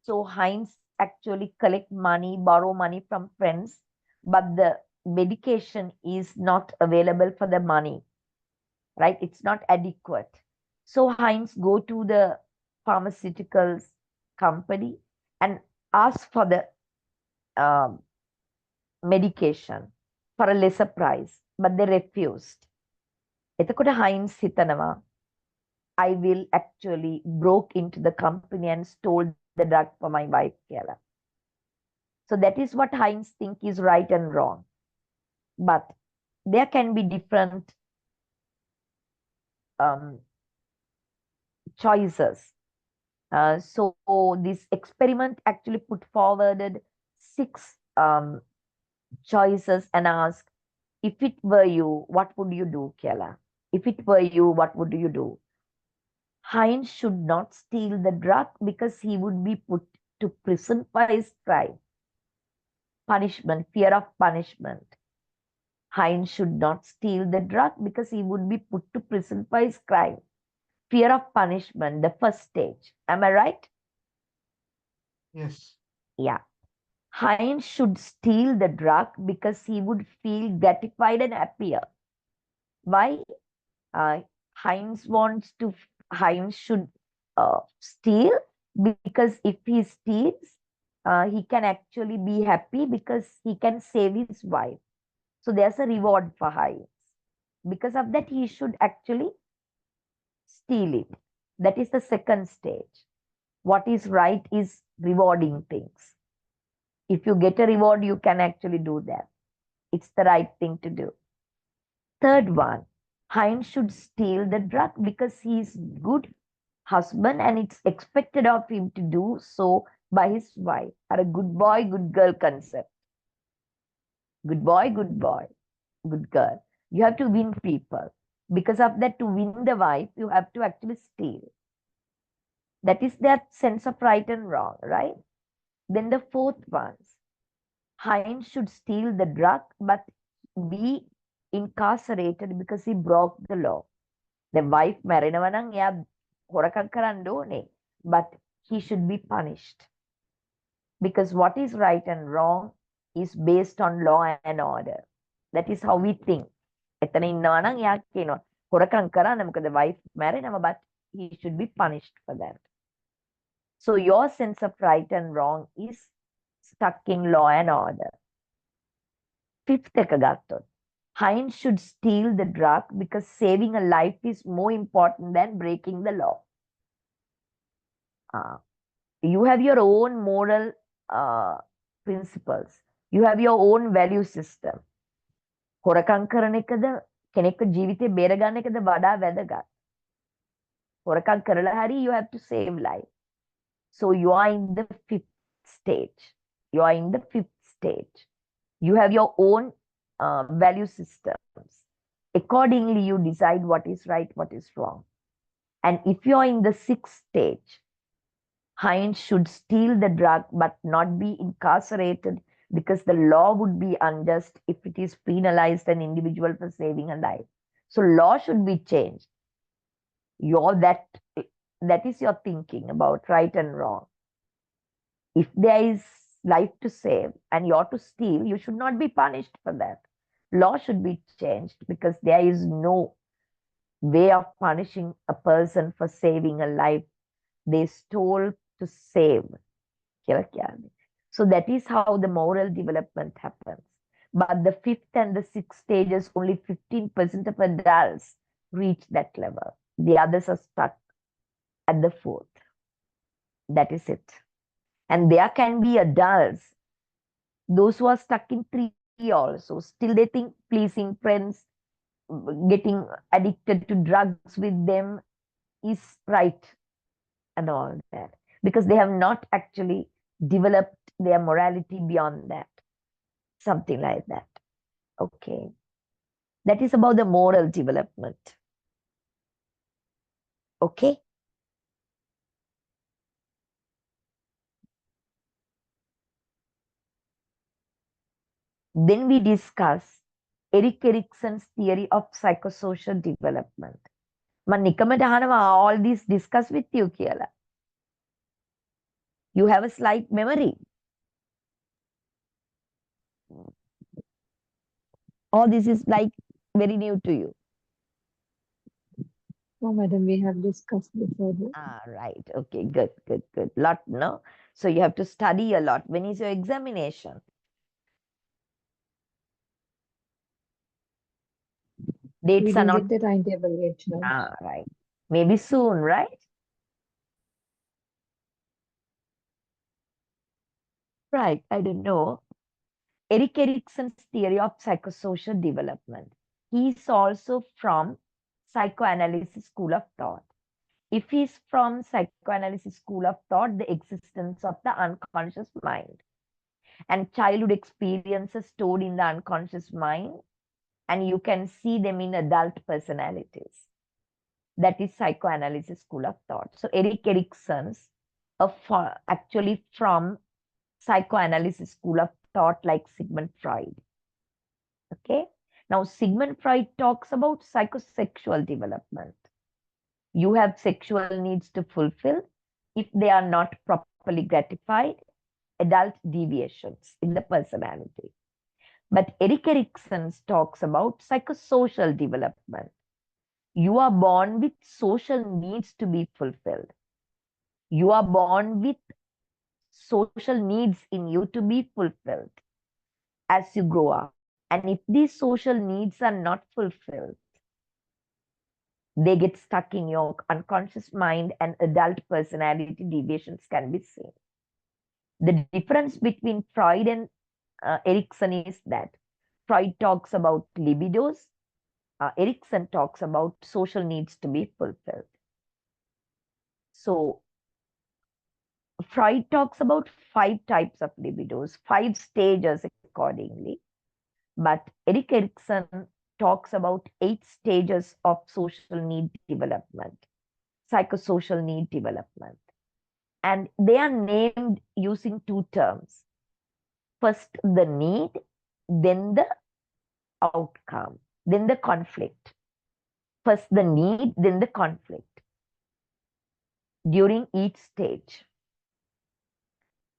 So Heinz actually collect money, borrow money from friends, but the medication is not available for the money, right? It's not adequate. So Heinz go to the pharmaceuticals company and ask for the medication for a lesser price, but they refused. එතකොට Heinz හිතනවා, I will actually broke into the company and stole the drug for my wife කියලා. So that is what Heinz think is right and wrong. But there can be different choices. So this experiment actually put forwarded 6 choices and asked, if it were you, what would you do, Kela? If it were you, what would you do? Heinz should not steal the drug because he would be put to prison for his crime. Punishment, fear of punishment. Heinz should not steal the drug because he would be put to prison for his crime. Fear of punishment, the first stage. Am I right? Yes. Yeah. Heinz should steal the drug because he would feel gratified and happier. Why? Heinz should steal because if he steals, he can actually be happy because he can save his wife. So there's a reward for Heinz. Because of that, he should actually steal it. That is the second stage. What is right is rewarding things. If you get a reward, you can actually do that. It's the right thing to do. Third one, Heinz should steal the drug because he's good husband and it's expected of him to do so by his wife. Or a good boy, good girl concept. Good boy, good girl. You have to win people. Because of that, to win the wife, you have to actually steal. That is their sense of right and wrong, right? Then the fourth one, Heinz should steal the drug but be incarcerated because he broke the law. The wife මැරෙනවා නම් එයා හොරකම් කරන්න ඕනේ, but he should be punished. Because what is right and wrong is based on law and order. That is how we think. එතන ඉන්නවා නම් එයා කියනවා හොරකම් කරන්න මොකද wife මැරෙනවා, but he should be punished for that. So your sense of right and wrong is stuck in law and order. Fifth එක ගත්තොත්, Heinz should steal the drug because saving a life is more important than breaking the law. You have your own moral principles. You have your own value system. හොරකම් කරන එකද කෙනෙක්ගේ ජීවිතේ බේරගන්න එකද වඩා වැදගත්. හොරකම් කරලා හරි you have to save life. So you are in the fifth stage. You are in the fifth stage. You have your own value systems. Accordingly, you decide what is right, what is wrong. And if you're in the sixth stage, Heinz should steal the drug but not be incarcerated because the law would be unjust if it is penalized an individual for saving a life. So law should be changed. That is your thinking about right and wrong. If there is life to save and you're to steal, you should not be punished for that. Law should be changed because there is no way of punishing a person for saving a life. They stole to save. So that is how the moral development happens. But the fifth and the sixth stages, only 15% of adults reach that level. The others are stuck at the fourth. That is it. And there can be adults, those who are stuck in 3 also. Still they think pleasing friends, getting addicted to drugs with them is right and all that. Because they have not actually developed their morality beyond that. Something like that. Okay. That is about the moral development. Okay. Then we discuss Erik Erikson's theory of psychosocial development. Man නිකමට අහනවා all this discuss with you කියලා. You have a slight memory. All this is like very new to you. No, madam, we have discussed before this. Right. Okay, good. Lot, no? So you have to study a lot. When is your examination? We Dates are didn't not. get the timetable yet, no. Right. Maybe soon, right? Right, I don't know. Erik Erikson's theory of psychosocial development. He is also from psychoanalysis school of thought. If he's from psychoanalysis school of thought, the existence of the unconscious mind and childhood experiences stored in the unconscious mind, and you can see them in adult personalities. That is psychoanalysis school of thought. So Erik Erikson's actually from psychoanalysis school of thought like Sigmund Freud. Okay. Now Sigmund Freud talks about psychosexual development. You have sexual needs to fulfill. If they are not properly gratified, adult deviations in the personality. But Erik Erikson talks about psychosocial development. You are born with social needs to be fulfilled. You are born with social needs in you to be fulfilled as you grow up. And if these social needs are not fulfilled, they get stuck in your unconscious mind and adult personality deviations can be seen. The difference between Freud and Erikson is that Freud talks about libidos, Erikson talks about social needs to be fulfilled. So Freud talks about 5 types of libidos, 5 stages accordingly. But Erik Erikson talks about 8 stages of social need development, psychosocial need development. And they are named using 2 terms. First, the need, then the outcome, then the conflict. First, the need, then the conflict during each stage.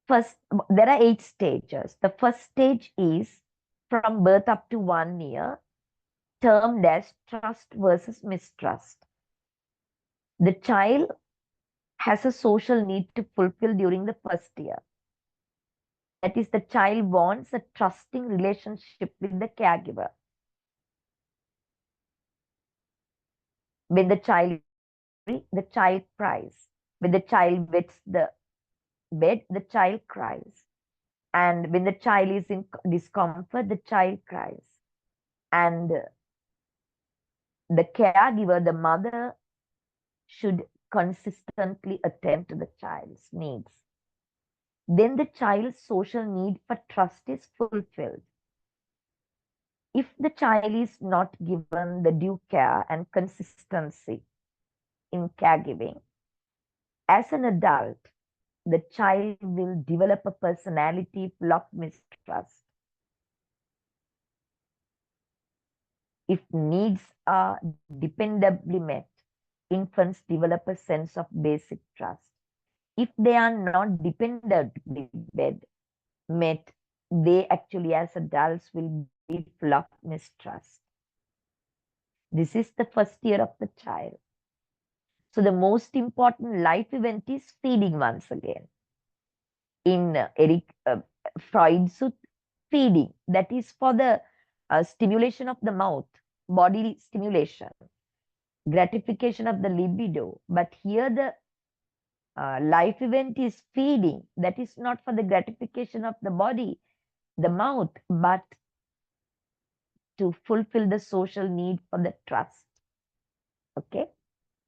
First, there are 8 stages. The first stage is from birth up to 1 year, termed as trust versus mistrust. The child has a social need to fulfill during the first year. That is, the child wants a trusting relationship with the caregiver. When the child cries. When the child wets the bed, the child cries. And when the child is in discomfort, the child cries. And the caregiver, the mother, should consistently attend to the child's needs. Then the child's social need for trust is fulfilled. If the child is not given the due care and consistency in caregiving, as an adult, the child will develop a personality full of mistrust. If needs are dependably met, infants develop a sense of basic trust. If they are not dependably met, they actually, as adults, will be full of mistrust. This is the first year of the child. So the most important life event is feeding once again. In Eric Freud's feeding, that is for the stimulation of the mouth, body stimulation, gratification of the libido. But here the life event is feeding, that is not for the gratification of the body, the mouth, but to fulfill the social need for the trust. Okay.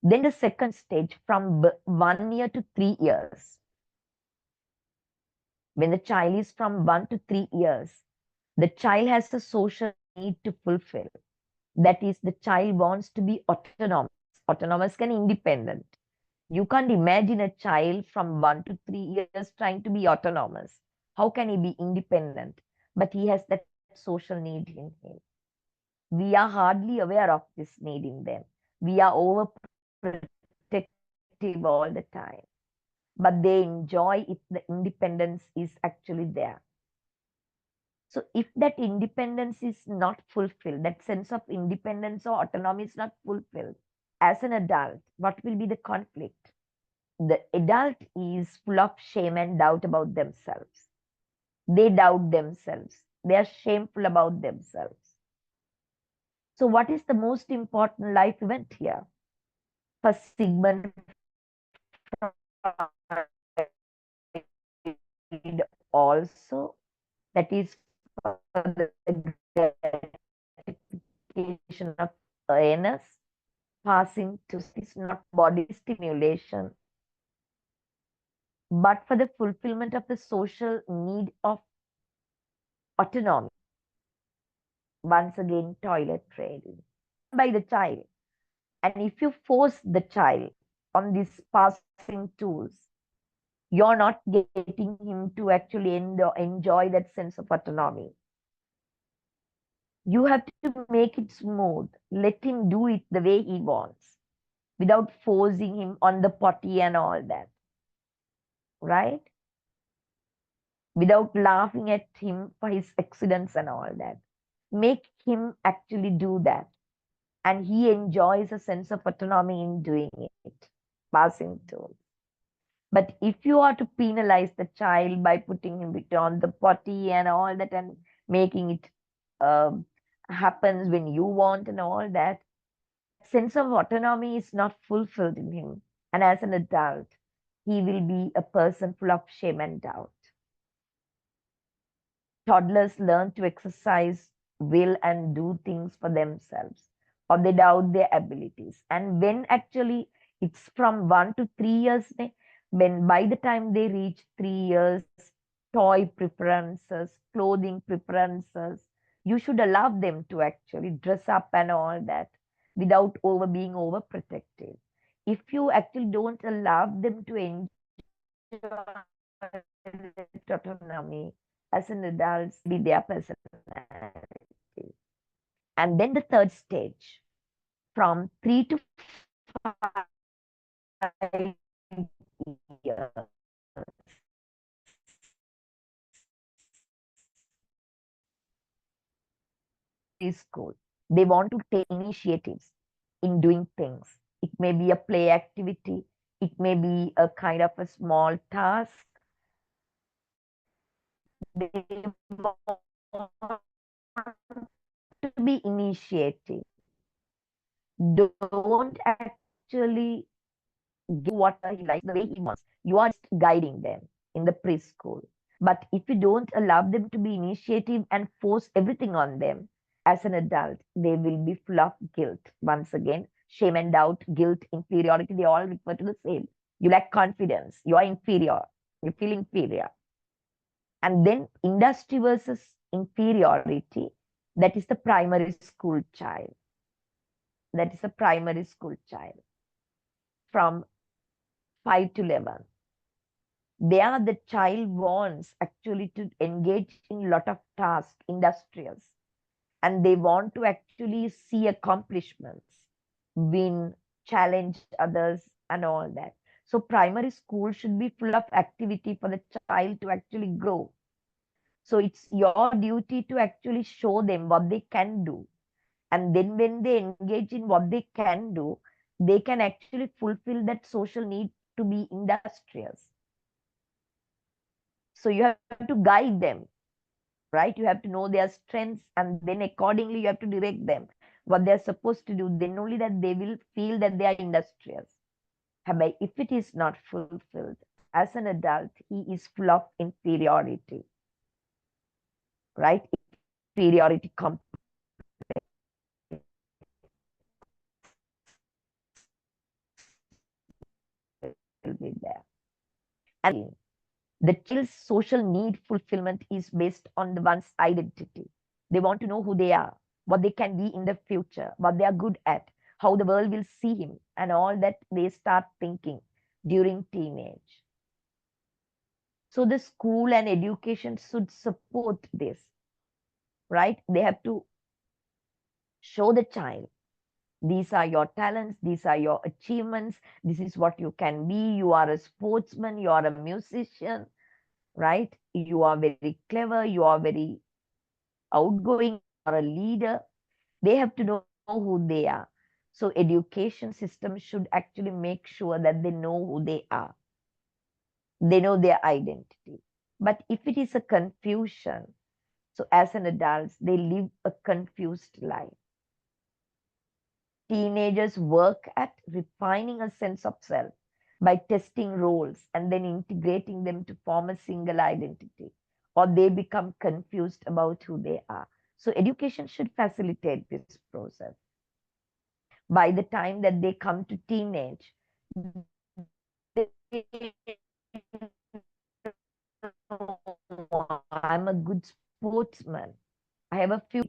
Then the second stage, from 1 year to 3 years. When the child is from 1 to 3 years, the child has a social need to fulfill. That is, the child wants to be autonomous and independent. You can't imagine a child from 1 to 3 years trying to be autonomous. How can he be independent? But he has that social need in him. We are hardly aware of this need in them. We are overprotective all the time. But they enjoy if the independence is actually there. So if that independence is not fulfilled, that sense of independence or autonomy is not fulfilled, as an adult, what will be the conflict? The adult is full of shame and doubt about themselves. They doubt themselves. They are shameful about themselves. So what is the most important life event here? For Sigmund Freud also, that is for the gratification of awareness, passing to is not body stimulation, but for the fulfillment of the social need of autonomy. Once again, toilet training by the child. And if you force the child on these passing tools, you're not getting him to actually enjoy that sense of autonomy. You have to make it smooth. Let him do it the way he wants without forcing him on the potty and all that. Right? Without laughing at him for his accidents and all that. Make him actually do that. And he enjoys a sense of autonomy in doing it, passing tools. But if you are to penalize the child by putting him on the potty and all that and making it happens when you want and all that, sense of autonomy is not fulfilled in him. And as an adult, he will be a person full of shame and doubt. Toddlers learn to exercise will and do things for themselves, or they doubt their abilities. And when actually it's from 1 to 3 years, when by the time they reach 3 years, toy preferences, clothing preferences, you should allow them to actually dress up and all that without being overprotective. If you actually don't allow them to enjoy autonomy as an adult, be their personality. And then the third stage, from 3 to 5 years, school. They want to take initiatives in doing things. It may be a play activity, it may be a kind of a small task. They want to be initiative. Don't actually what he likes the way he wants. You are just guiding them in the preschool. But if you don't allow them to be initiative and force everything on them, as an adult, they will be full of guilt. Once again, shame and doubt, guilt, inferiority, they all refer to the same. You lack confidence, you are inferior, you feel inferior. And then industry versus inferiority, that is the primary school child. That is a primary school child from 5 to 11. There the child wants actually to engage in a lot of tasks, industrials, and they want to actually see accomplishments, win, challenge others, and all that. So primary school should be full of activity for the child to actually grow. So it's your duty to actually show them what they can do. And then when they engage in what they can do, they can actually fulfill that social need to be industrious. So you have to guide them, right? You have to know their strengths, and then accordingly you have to direct them what they're supposed to do. Then only that they will feel that they are industrious. However, if it is not fulfilled, as an adult, he is full of inferiority, right? Inferiority complex will be there. And the child's social need fulfillment is based on the one's identity. They want to know who they are, what they can be in the future, what they are good at, how the world will see him, and all that they start thinking during teenage. So the school and education should support this, right? They have to show the child, these are your talents, these are your achievements, this is what you can be. You are a sportsman, you are a musician, right? You are very clever, you are very outgoing, or a leader. They have to know who they are. So education system should actually make sure that they know who they are. They know their identity. But if it is a confusion, so as an adult, they live a confused life. Teenagers work at refining a sense of self by testing roles and then integrating them to form a single identity, or they become confused about who they are. So education should facilitate this process. By the time that they come to teenage, I'm a good sportsman, I have a few,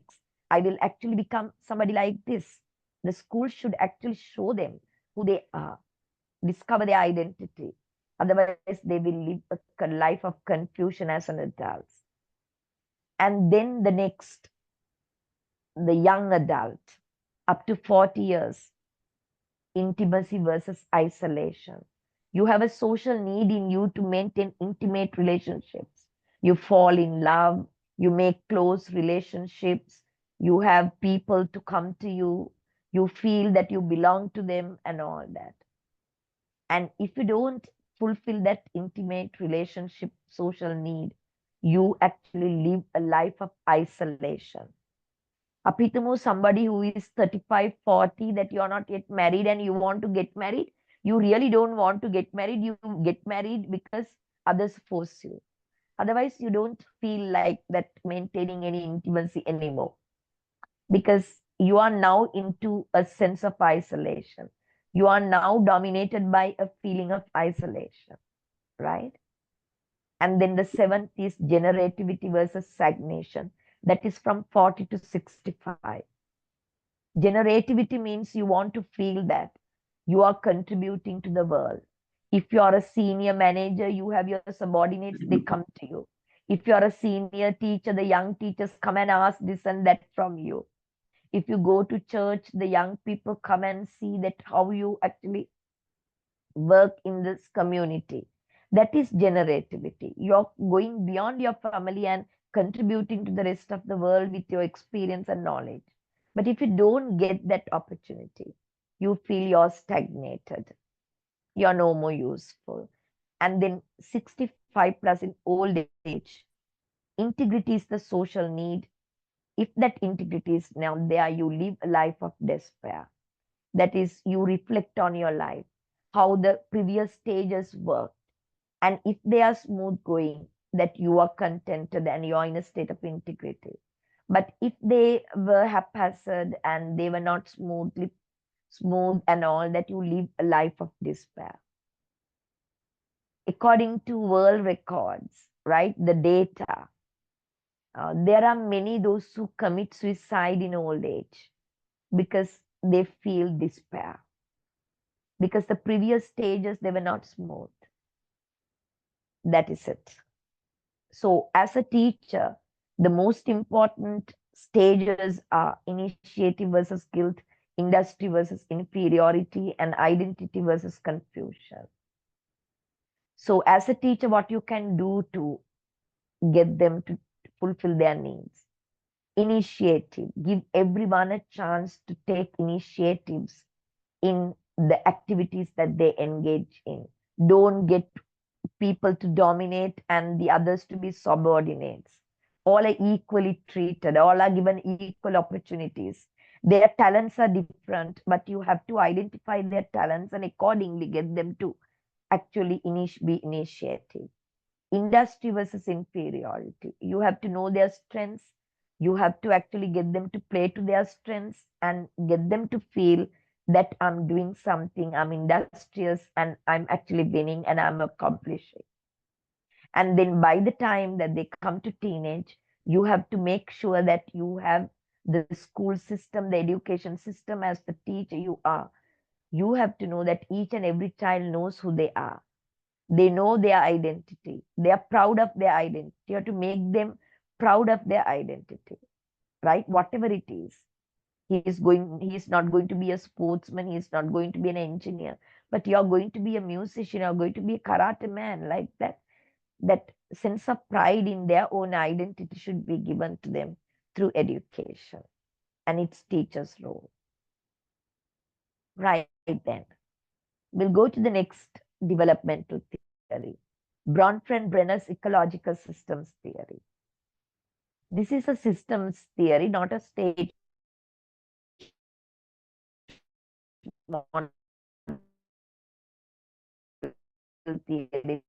I will actually become somebody like this. The school should actually show them who they are, discover their identity. Otherwise, they will live a life of confusion as an adult. And then the next, the young adult, up to 40 years, intimacy versus isolation. You have a social need in you to maintain intimate relationships. You fall in love, you make close relationships, you have people to come to you, you feel that you belong to them, and all that. And if you don't fulfill that intimate relationship social need, you actually live a life of isolation. Apitamu, somebody who is 35, 40, that you are not yet married and you want to get married, you really don't want to get married. You get married because others force you. Otherwise, you don't feel like that maintaining any intimacy anymore, because you are now into a sense of isolation. You are now dominated by a feeling of isolation, right? And then the seventh is generativity versus stagnation. That is from 40 to 65. Generativity means you want to feel that you are contributing to the world. If you are a senior manager, you have your subordinates, they come to you. If you are a senior teacher, the young teachers come and ask this and that from you. If you go to church, the young people come and see that how you actually work in this community. That is generativity. You're going beyond your family and contributing to the rest of the world with your experience and knowledge. But if you don't get that opportunity, you feel you're stagnated. You're no more useful. And then 65 plus in old age, integrity is the social need. If that integrity is now there, you live a life of despair. That is, you reflect on your life. how the previous stages work. And if they are smooth going, that you are contented and you are in a state of integrity. But if they were haphazard and they were not smooth and all, that you live a life of despair. According to world records, right, the data, there are many those who commit suicide in old age because they feel despair, because the previous stages they were not smooth. That is it. So as a teacher, the most important stages are initiative versus guilt, industry versus inferiority, and identity versus confusion. So as a teacher, what you can do to get them to fulfill their needs? Initiative. Give everyone a chance to take initiatives in the activities that they engage in. Don't get people to dominate and the others to be subordinates. All are equally treated, all are given equal opportunities. Their talents are different, but you have to identify their talents and accordingly get them to actually be initiative. Industry versus inferiority. You have to know their strengths. You have to actually get them to play to their strengths and get them to feel that I'm doing something, I'm industrious and I'm actually winning and I'm accomplishing. And then by the time that they come to teenage, you have to make sure that you have the school system, the education system. As the teacher you are, you have to know that each and every child knows who they are. They know their identity. They are proud of their identity. You have to make them proud of their identity, right? Whatever it is. He is not going to be a sportsman. He is not going to be an engineer, but you're going to be a musician. You're going to be a karate man, like that. That sense of pride in their own identity should be given to them through education and its teacher's role. Right then, we'll go to the next developmental theory, Bronfenbrenner's ecological systems theory. This is a systems theory, not a state model theory.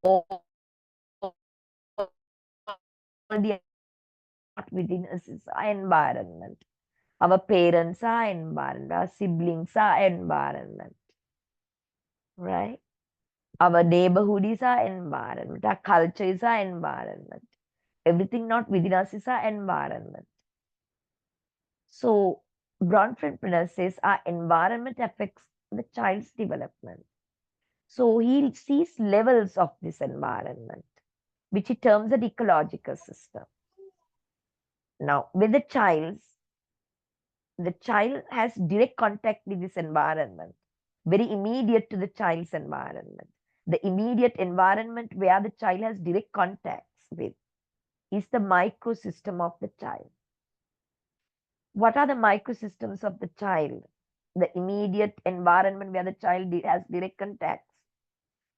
All the within us is our environment. Our parents are environment, our siblings are environment, right? Our neighborhood is our environment, our culture is our environment. Everything not within us is our environment. So Bronfenbrenner says our environment affects the child's development. So he sees levels of this environment, which he terms an ecological system. Now, with the child has direct contact with this environment, very immediate to the child's environment. The immediate environment where the child has direct contacts with is the microsystem of the child. What are the microsystems of the child? The immediate environment where the child has direct contacts: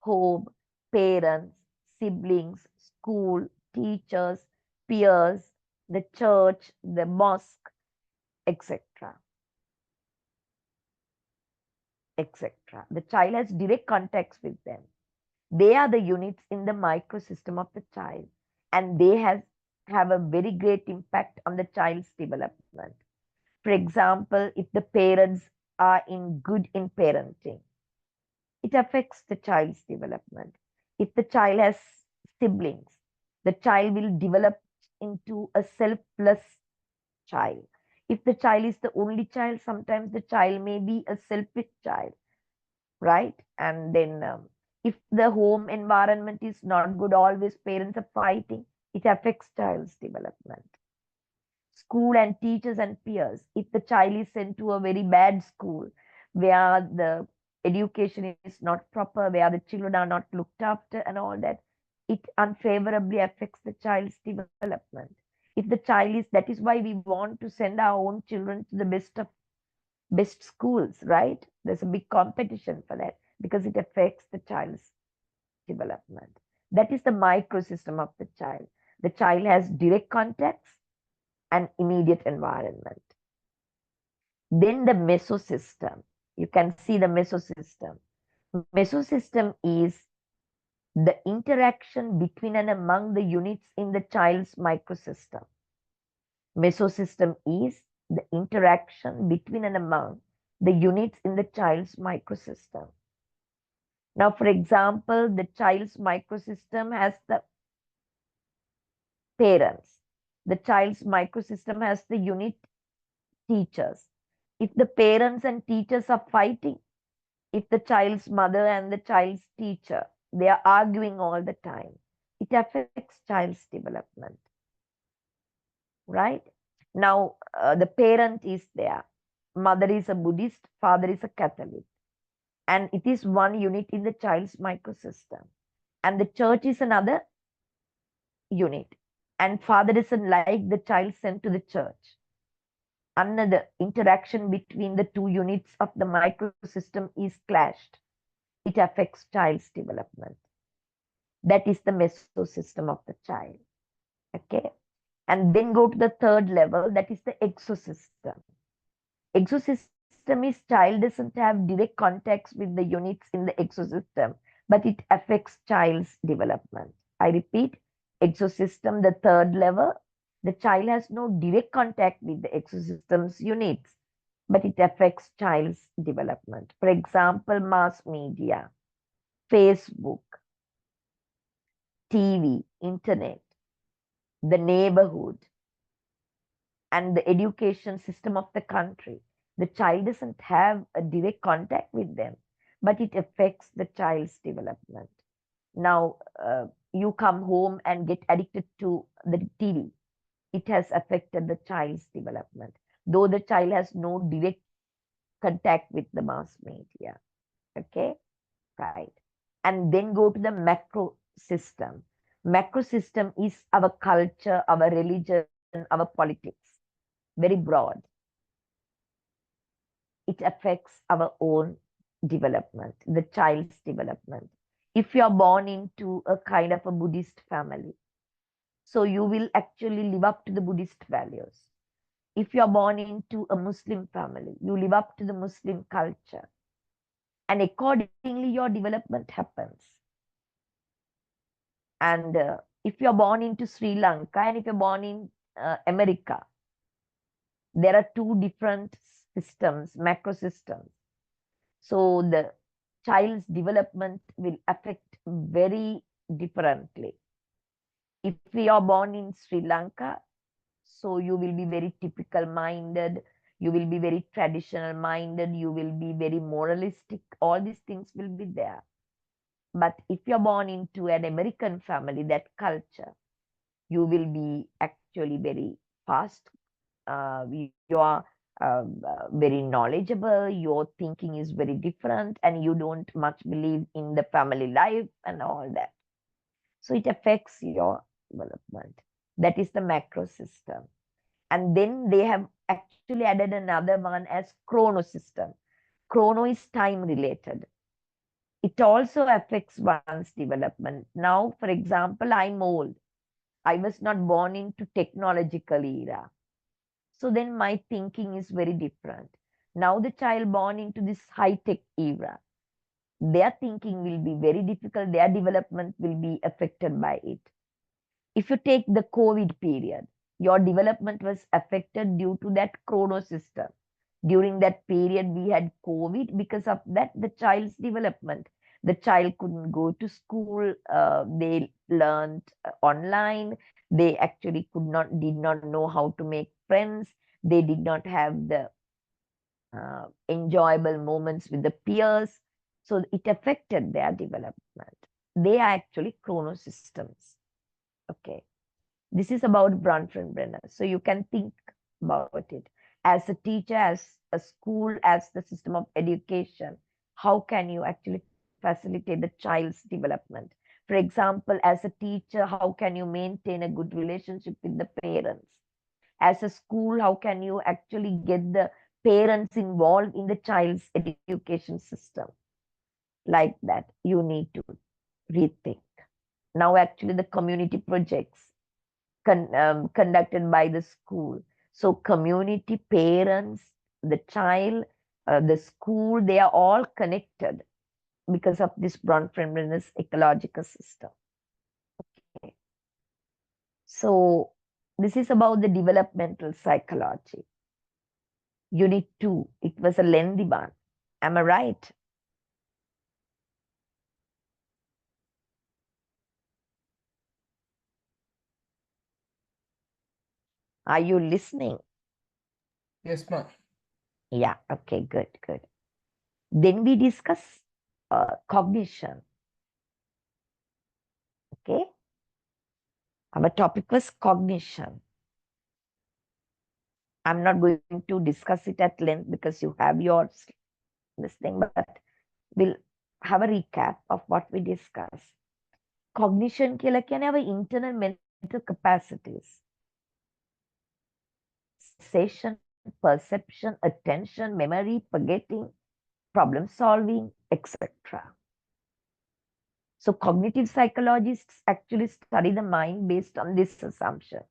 home, parents, siblings, school, teachers, peers, the church, the mosque, etc. etc. The child has direct contacts with them. They are the units in the microsystem of the child, and they have a very great impact on the child's development. For example, if the parents are good in parenting, it affects the child's development. If the child has siblings, the child will develop into a selfless child. If the child is the only child, sometimes the child may be a selfish child, right? And then if the home environment is not good, always parents are fighting, it affects child's development. School and teachers and peers. If the child is sent to a very bad school where the education is not proper, where the children are not looked after and all that, it unfavorably affects the child's development. If the child is, that is why we want to send our own children to the best schools, right? There's a big competition for that because it affects the child's development. That is the microsystem of the child. The child has direct contacts and immediate environment. Then the mesosystem. You can see the mesosystem. Mesosystem is the interaction between and among the units in the child's microsystem. Mesosystem is the interaction between and among the units in the child's microsystem. Now, for example, the child's microsystem has the parents. The child's microsystem has the unit teachers. If the parents and teachers are fighting, if the child's mother and the child's teacher, they are arguing all the time, it affects child's development, right? Now, the parent is there. Mother is a Buddhist, father is a Catholic. And it is one unit in the child's microsystem. And the church is another unit. And father doesn't like the child sent to the church. Another interaction between the two units of the microsystem is clashed. It affects child's development. That is the mesosystem of the child. Okay. And then go to the third level, that is the exosystem. Exosystem is child doesn't have direct contacts with the units in the exosystem, but it affects child's development. I repeat, exosystem, the third level, the child has no direct contact with the exosystem's units, but it affects child's development. For example, mass media, Facebook, TV, internet, the neighborhood, and the education system of the country. The child doesn't have a direct contact with them, but it affects the child's development. Now, you come home and get addicted to the TV. It has affected the child's development, though the child has no direct contact with the mass media. Okay, right. And then go to the macro system. Macro system is our culture, our religion, our politics. Very broad. It affects our own development, the child's development. If you are born into a kind of a Buddhist family, so you will actually live up to the Buddhist values. If you are born into a Muslim family, you live up to the Muslim culture. And accordingly, your development happens. And if you're born into Sri Lanka and if you're born in America, there are two different systems, macro systems. So the child's development will affect very differently. If we are born in Sri Lanka, so you will be very typical minded, you will be very traditional minded, you will be very moralistic, all these things will be there. But if you're born into an American family, that culture, you will be actually very fast. You are very knowledgeable. Your thinking is very different, and you don't much believe in the family life and all that. So it affects your development. That is the macro system. And then they have actually added another one as chrono system. Chrono is time related. It also affects one's development. Now, for example, I'm old. I was not born into technological era. So then my thinking is very different. Now the child born into this high-tech era, their thinking will be very difficult. Their development will be affected by it. If you take the COVID period, your development was affected due to that chrono system. During that period, we had COVID. Because of that, the child's development, the child couldn't go to school. They learned online. They actually did not know how to make friends. They did not have the enjoyable moments with the peers. So it affected their development. They are actually chrono systems. Okay. This is about Bronfenbrenner. So you can think about it. As a teacher, as a school, as the system of education, how can you actually facilitate the child's development? For example, as a teacher, how can you maintain a good relationship with the parents? As a school, how can you actually get the parents involved in the child's education system? Like that, you need to rethink. Now, actually, the community projects conducted by the school. So, community, parents, the child, the school, they are all connected because of this broad friendliness ecological system. Okay. So, this is about the developmental psychology. Unit 2, it was a lengthy one. Am I right? Are you listening? Yes, ma'am. Yeah, okay, good, good. Then we discuss cognition. Okay. Our topic was cognition. I'm not going to discuss it at length because you have yours, this thing, but we'll have a recap of what we discussed. Cognition kila kiyane our internal mental capacities. Sensation, perception, attention, memory, forgetting, problem solving, etc. So cognitive psychologists actually study the mind based on this assumption.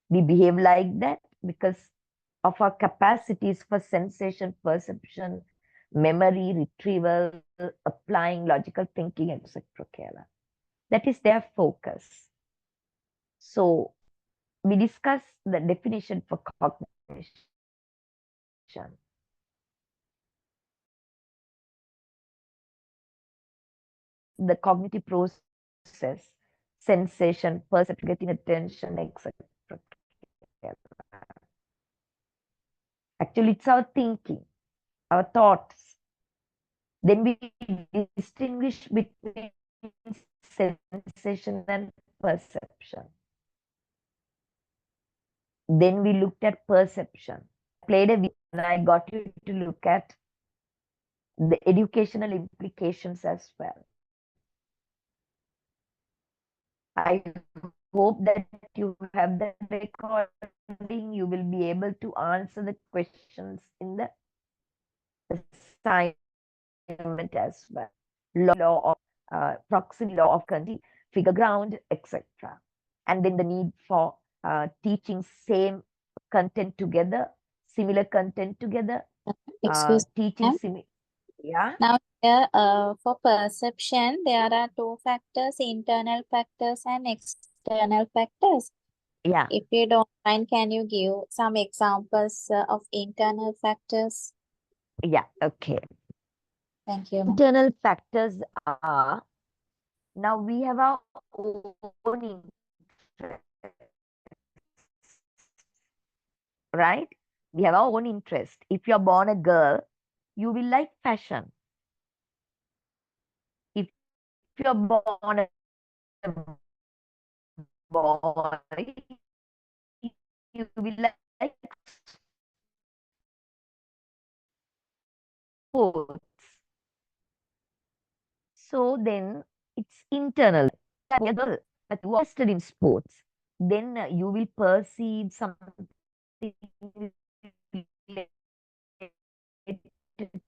We behave like that because of our capacities for sensation, perception, memory, retrieval, applying logical thinking, etc. That is their focus. So we discuss the definition for cognition. The cognitive process, sensation, perception, getting attention, etc. Actually, it's our thinking, our thoughts. Then we distinguish between sensation and perception. Then we looked at perception. Played a video and I got you to look at the educational implications as well. I hope that you have the recording. You will be able to answer the questions in the assignment as well. Law of proximity, law of continuity, figure ground, etc. And then the need for teaching same content together, similar content together, Excuse me, teaching ma'am. similar. Yeah. Now here, for perception, there are two factors, internal factors and external factors. Yeah. If you don't mind, can you give some examples of internal factors? Yeah. Okay. Thank you, ma'am. Internal factors are, now we have our own interest, right? We have our own interest. If you're born a girl, you will like fashion. If you're born a boy, you will like sports. So then it's internal. You're a girl, but you are interested in sports. Then you will perceive something related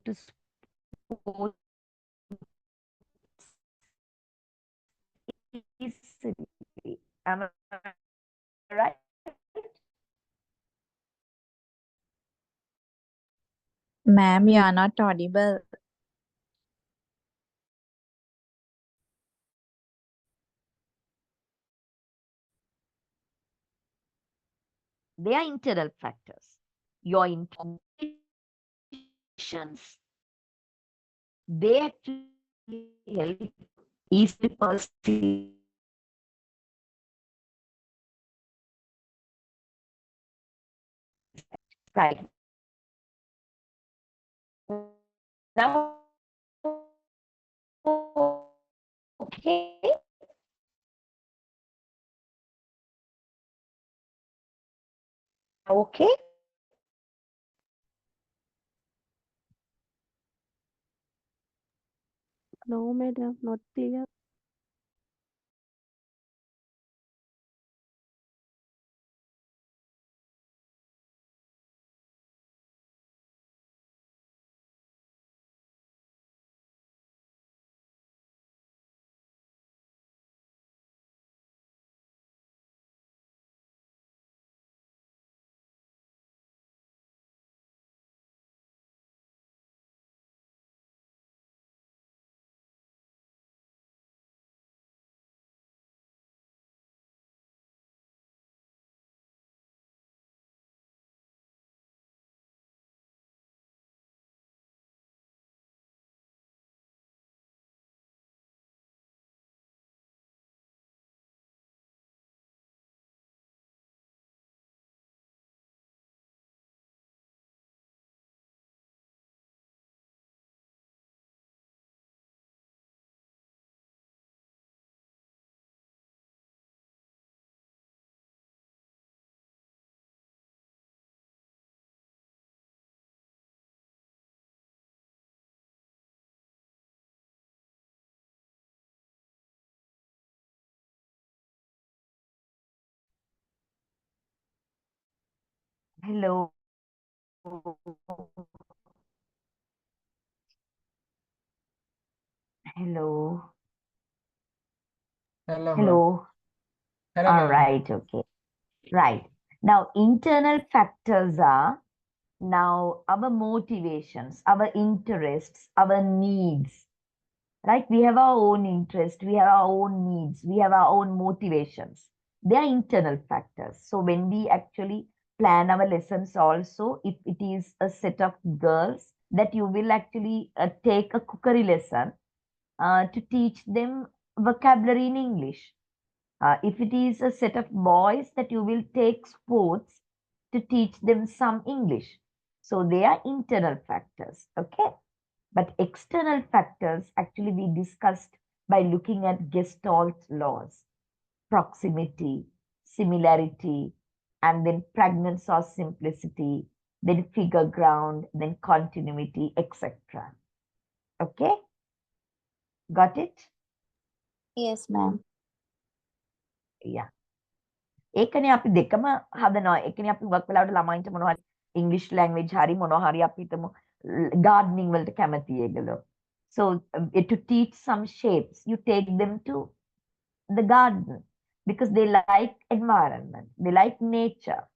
to sports easily. Am I right? Ma'am, you are not audible. They are internal factors. Your intentions, they actually help easily perceive right. Now, okay. Okay. No, madam, not clear. Hello. Hello. Hello, bro. Hello. Hello, All ma'am. right. Okay. Right. Now, internal factors are now our motivations, our interests, our needs. Right? We have our own interest, we have our own needs, we have our own motivations. They are internal factors. So when we actually plan our lessons also, if it is a set of girls, that you will actually take a cookery lesson to teach them vocabulary in English. If it is a set of boys, that you will take sports to teach them some English. So they are internal factors. Okay. But external factors actually we discussed by looking at Gestalt laws, proximity, similarity, and then pregnance or simplicity, then figure ground, then continuity, etc. Okay, got it? Yes, ma'am. Yeah. ඒකනේ අපි දෙකම හදනවා. ඒකනේ අපි වක් වෙලාවට ළමයින්ට මොනවා හරි ඉංග්‍රීසි ලැන්ග්වේජ් හරි මොනවා හරි අපි හිතමු gardening වලට කැමති ඒගොල්ලෝ. So to teach some shapes, you take them to the garden because they like environment, they like nature.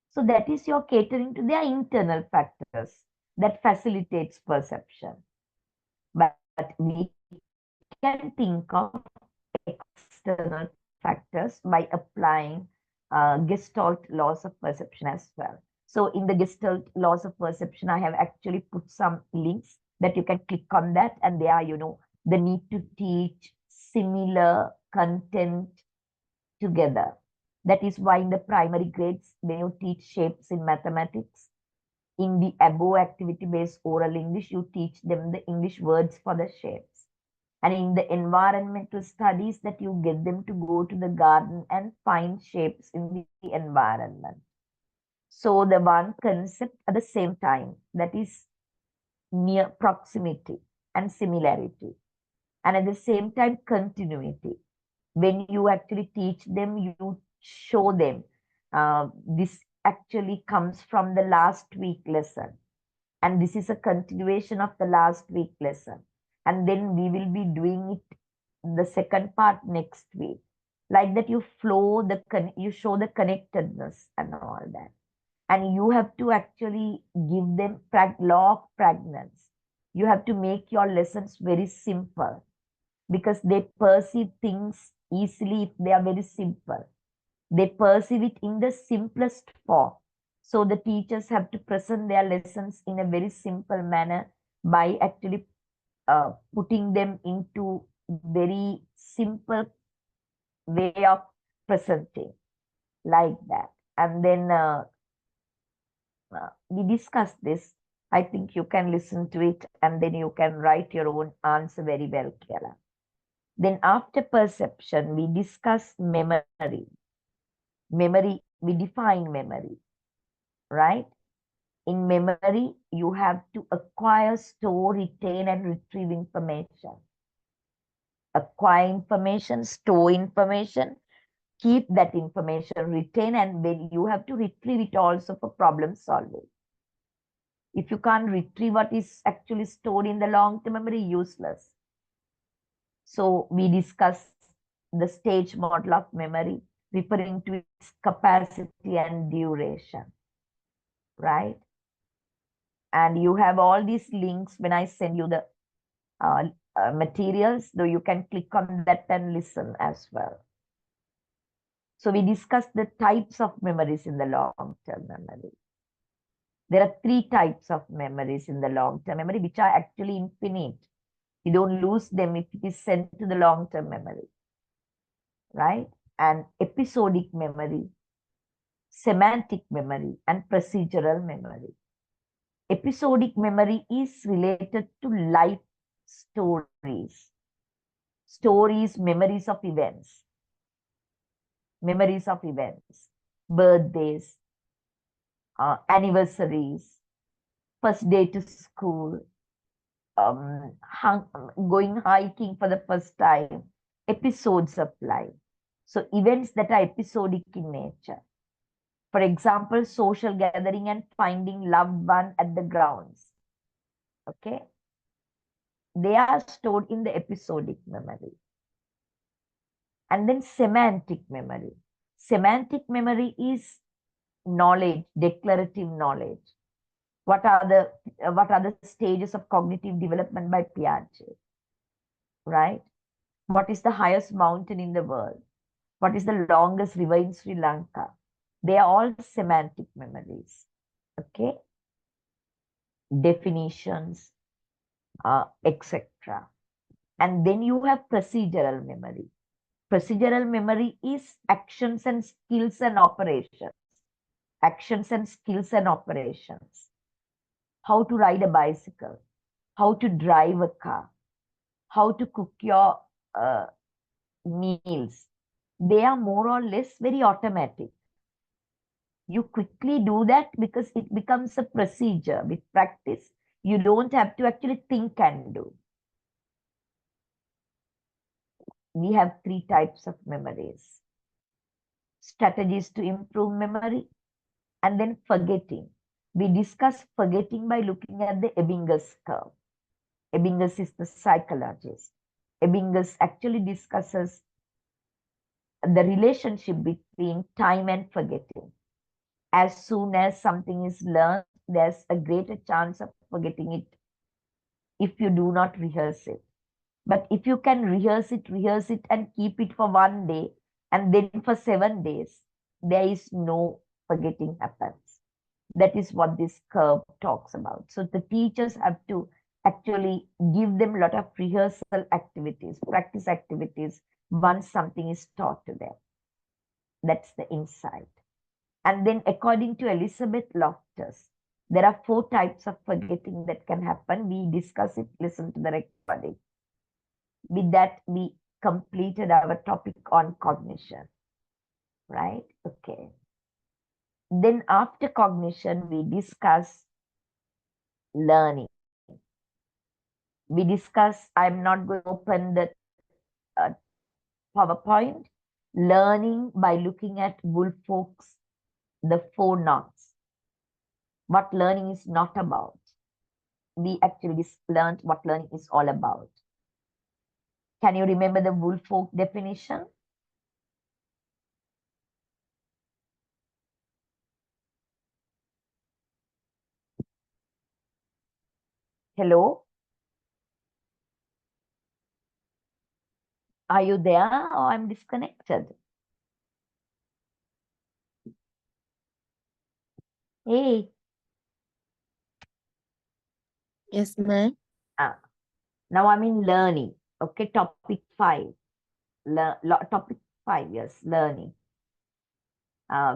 So that is your catering to their internal factors that facilitates perception. But we can think of external factors by applying Gestalt laws of perception as well. So in the Gestalt laws of perception, I have actually put some links that you can click on that, and they are, the need to teach similar content together. That is why in the primary grades, when you teach shapes in mathematics, in the above activity-based oral English, you teach them the English words for the shapes. And in the environmental studies, that you get them to go to the garden and find shapes in the environment. So the one concept at the same time, that is near proximity and similarity. And at the same time, continuity. When you actually teach them, you show them this actually comes from the last week lesson. And this is a continuation of the last week lesson. And then we will be doing it the second part next week. Like that, you you show the connectedness and all that. And you have to actually give them law of pregnance. You have to make your lessons very simple because they perceive things easily if they are very simple. They perceive it in the simplest form. So the teachers have to present their lessons in a very simple manner by actually putting them into very simple way of presenting, like that. And then we discussed this. I think you can listen to it and then you can write your own answer very well, Kela. Then after perception, we discuss memory. Memory, we define memory, right? In memory, you have to acquire, store, retain, and retrieve information. Acquire information, store information, keep that information, retain, and then you have to retrieve it also for problem solving. If you can't retrieve what is actually stored in the long-term memory, useless. So we discuss the stage model of memory, referring to its capacity and duration, right? And you have all these links when I send you the materials, though you can click on that and listen as well. So we discussed the types of memories in the long-term memory. There are 3 types of memories in the long-term memory, which are actually infinite. You don't lose them if it is sent to the long-term memory, right? And episodic memory, semantic memory, and procedural memory. Episodic memory is related to life stories. Stories, memories of events. Memories of events, birthdays, anniversaries, first day to school, going hiking for the first time, episodes of life. So events that are episodic in nature. For example, social gathering and finding loved one at the grounds. Okay. They are stored in the episodic memory. And then semantic memory. Semantic memory is knowledge, declarative knowledge. What are the stages of cognitive development by Piaget? Right? What is the highest mountain in the world? What is the longest river in Sri Lanka? They are all semantic memories. Okay? Definitions, etc. And then you have procedural memory. Procedural memory is actions and skills and operations. Actions and skills and operations. How to ride a bicycle, how to drive a car, how to cook your meals. They are more or less very automatic. You quickly do that because it becomes a procedure. With practice, you don't have to actually think and do. We have 3 types of memories. Strategies to improve memory, and then forgetting. We discuss forgetting by looking at the Ebbinger's curve. Ebbinger's is the psychologist. Ebbinger's actually discusses the relationship between time and forgetting. As soon as something is learned, there's a greater chance of forgetting it if you do not rehearse it. But if you can rehearse it and keep it for 1 day and then for 7 days, there is no forgetting happens. That is what this curve talks about. So the teachers have to actually give them a lot of rehearsal activities, practice activities once something is taught to them. That's the insight. And then according to Elizabeth Loftus, there are 4 types of forgetting that can happen. We discuss it, listen to the recording. With that, we completed our topic on cognition, right? Okay. Then after cognition, we discuss learning. We discuss, I'm not going to open the PowerPoint, learning by looking at Woolfolk's The 4 Knots. What learning is not about. We actually learned what learning is all about. Can you remember the Woolfolk definition? Hello? Are you there or I'm disconnected? Hey. Yes, ma'am. Now I'm in learning. Okay, topic 5. Topic 5, yes, learning.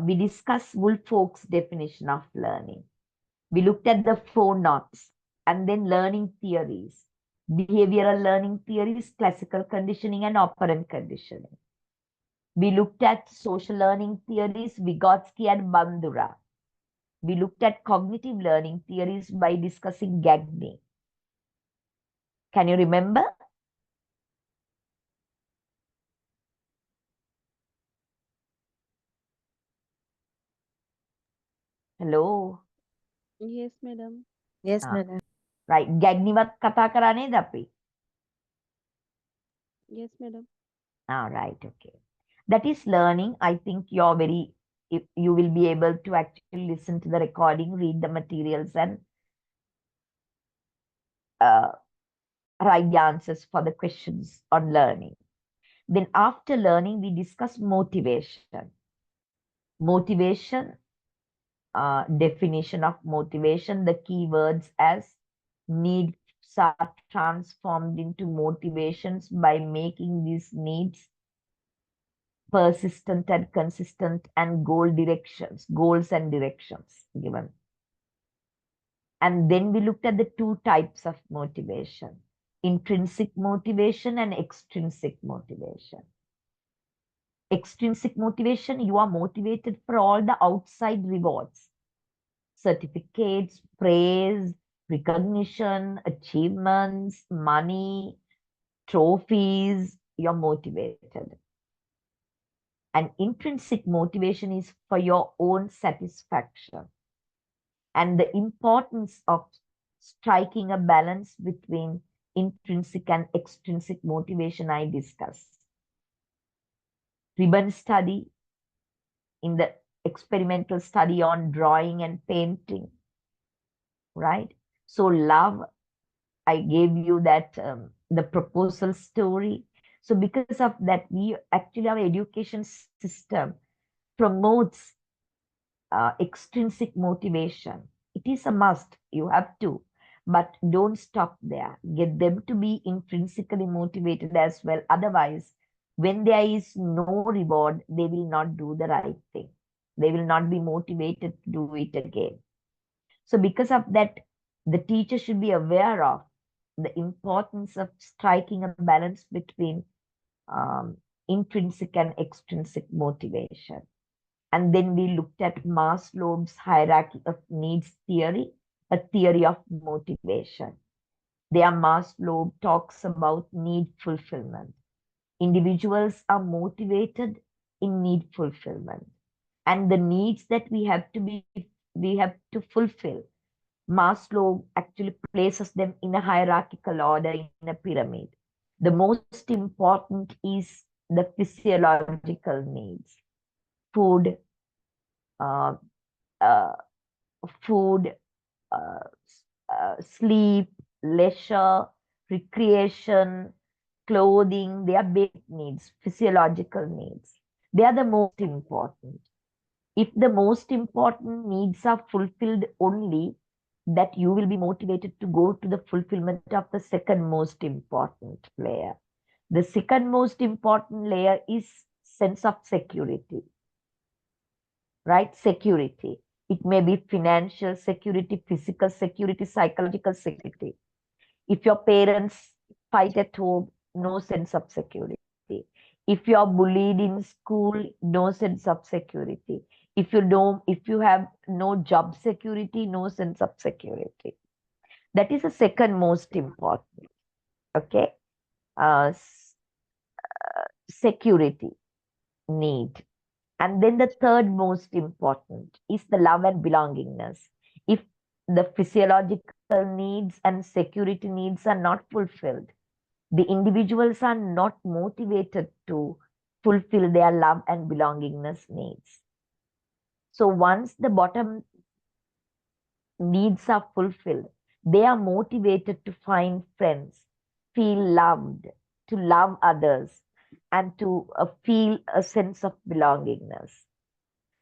We discussed Woolfolk's definition of learning. We looked at the 4 knots and then learning theories. Behavioral learning theories, classical conditioning, and operant conditioning. We looked at social learning theories, Vygotsky and Bandura. We looked at cognitive learning theories by discussing Gagne. Can you remember? Hello? Yes, madam. Yes, Ah. madam. Right. Gagniවත් කතා කරා නේද අපි? Yes, madam. Right. Okay. That is learning. I think you're very, you will be able to actually listen to the recording, read the materials, and write the answers for the questions on learning. Then after learning, we discuss motivation. Motivation, definition of motivation, the keywords as needs are transformed into motivations by making these needs persistent and consistent, and goals and directions given. And then we looked at the 2 types of motivation, intrinsic motivation and extrinsic motivation. Extrinsic motivation, you are motivated for all the outside rewards, certificates, praise, recognition, achievements, money, trophies, you're motivated. And intrinsic motivation is for your own satisfaction. And the importance of striking a balance between intrinsic and extrinsic motivation I discussed. Ribbon study, in the experimental study on drawing and painting, right? So love, I gave you that the proposal story. So because of that, we actually, our education system promotes extrinsic motivation. It is a must, you have to, but don't stop there. Get them to be intrinsically motivated as well. Otherwise, when there is no reward, they will not do the right thing. They will not be motivated to do it again. So because of that, the teacher should be aware of the importance of striking a balance between intrinsic and extrinsic motivation. And then we looked at Maslow's hierarchy of needs theory, a theory of motivation. There Maslow talks about need fulfillment. Individuals are motivated in need fulfillment. And the needs that we have to fulfill, Maslow actually places them in a hierarchical order in a pyramid. The most important is the physiological needs: food, uh, uh, food, uh, sleep, leisure, recreation, clothing. They are basic needs, physiological needs. They are the most important. If the most important needs are fulfilled only, that you will be motivated to go to the fulfillment of the second most important layer. The second most important layer is sense of security, right? Security. It may be financial security, physical security, psychological security. If your parents fight at home, no sense of security. If you are bullied in school, no sense of security. If you have no job security, no sense of security. That is the second most important. Okay. Security need. And then the third most important is the love and belongingness. If the physiological needs and security needs are not fulfilled, the individuals are not motivated to fulfill their love and belongingness needs. So once the bottom needs are fulfilled, they are motivated to find friends, feel loved, to love others, and to feel a sense of belongingness.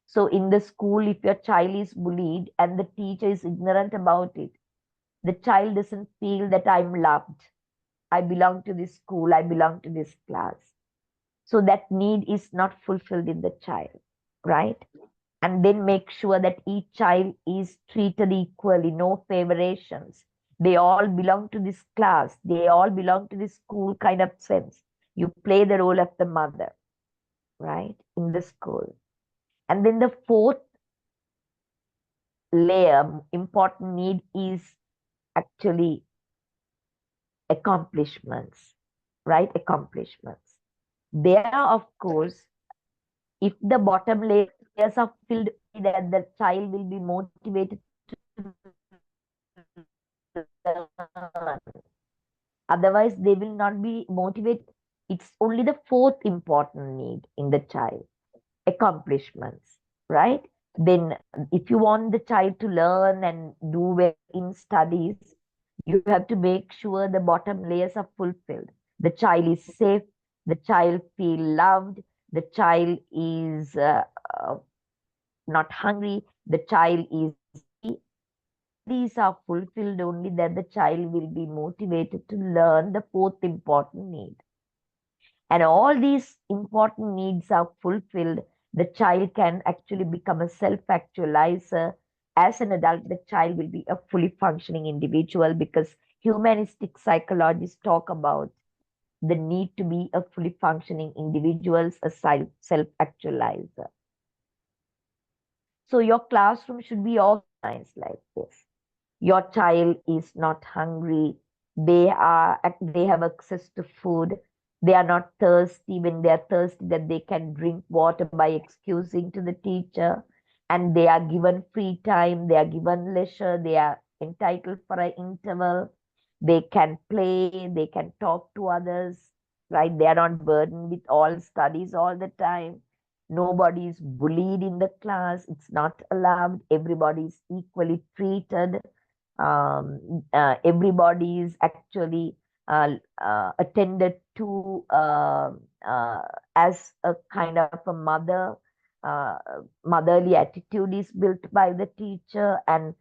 So in the school, if your child is bullied and the teacher is ignorant about it, the child doesn't feel that I'm loved. I belong to this school, I belong to this class. So that need is not fulfilled in the child, right? And then make sure that each child is treated equally, no favorizations. They all belong to this class, they all belong to this school kind of sense. You play the role of the mother, right, in the school. And then the fourth layer, important need is actually accomplishments, right? Accomplishments. There, of course, if the bottom layers are filled, that the child will be motivated to learn. Otherwise, they will not be motivated. It's only the fourth important need in the child, accomplishments, right? Then, if you want the child to learn and do well in studies, you have to make sure the bottom layers are fulfilled. The child is safe, the child feel loved, the child is uh, not hungry, the child is happy. These are fulfilled only, that the child will be motivated to learn the fourth important need. And all these important needs are fulfilled, the child can actually become a self-actualizer. As an adult, the child will be a fully functioning individual, because humanistic psychologists talk about the need to be a fully functioning individual, a self-actualizer. So your classroom should be organized like this. Your child is not hungry. They have access to food. They are not thirsty. When they are thirsty, that they can drink water by excusing to the teacher, and they are given free time, they are given leisure, they are entitled for an interval, they can play, they can talk to others, right? They are not burdened with all studies all the time. Nobody is bullied in the class. It's not allowed. Everybody is equally treated. Everybody is actually attended to as a kind of a uh, motherly attitude is built by the teacher, and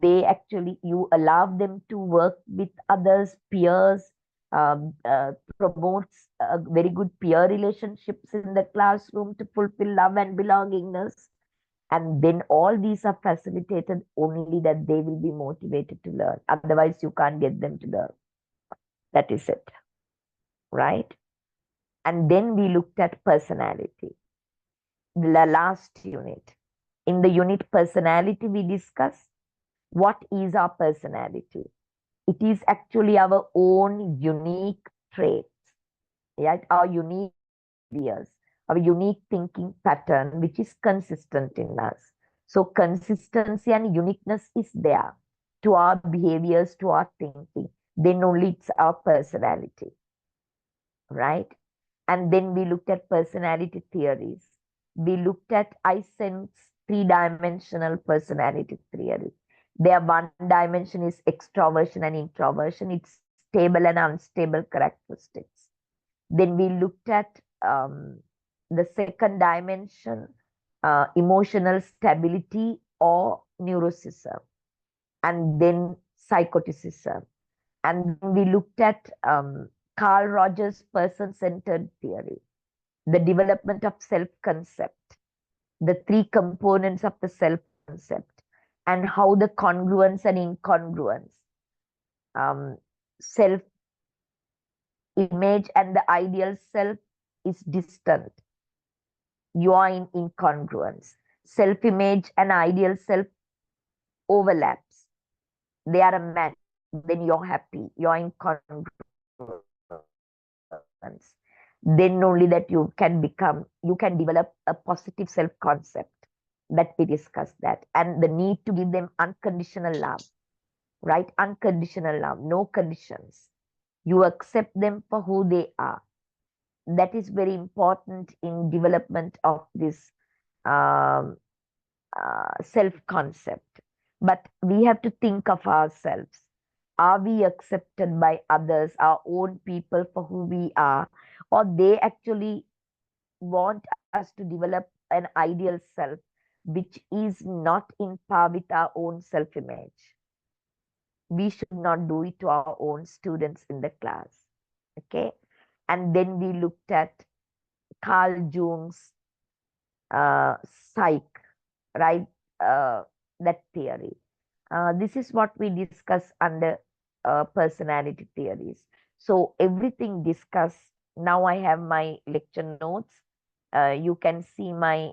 they actually, you allow them to work with others, peers, promotes very good peer relationships in the classroom to fulfill love and belongingness. And then all these are facilitated only that they will be motivated to learn. Otherwise, you can't get them to learn. That is it, right? And then we looked at personality, the last unit. In the unit personality, we discussed what is our personality. It is actually our own unique traits, right? Our unique ideas, our unique thinking pattern, which is consistent in us. So consistency and uniqueness is there to our behaviors, to our thinking. Then only it's our personality, right? And then we looked at personality theories. We looked at Eysenck's three-dimensional personality theory. Their one dimension is extroversion and introversion. It's stable and unstable characteristics. Then we looked at the second dimension, emotional stability or neuroticism, and then psychoticism. And we looked at Carl Rogers' person-centered theory, the development of self-concept, the three components of the self-concept, and how the congruence and incongruence, self image and the ideal self is distant. You are in incongruence. Self image and ideal self overlaps. They are a match. Then you're happy. You're in congruence. Then only that you can develop a positive self concept. That we discussed that. And the need to give them unconditional love, right? Unconditional love, no conditions. You accept them for who they are. That is very important in development of this self-concept. But we have to think of ourselves. Are we accepted by others, our own people, for who we are? Or they actually want us to develop an ideal self which is not in par with our own self-image? We should not do it to our own students in the class. Okay? And then we looked at Carl Jung's psych, right? That theory. This is what we discuss under personality theories. So everything discussed. Now I have my lecture notes. You can see my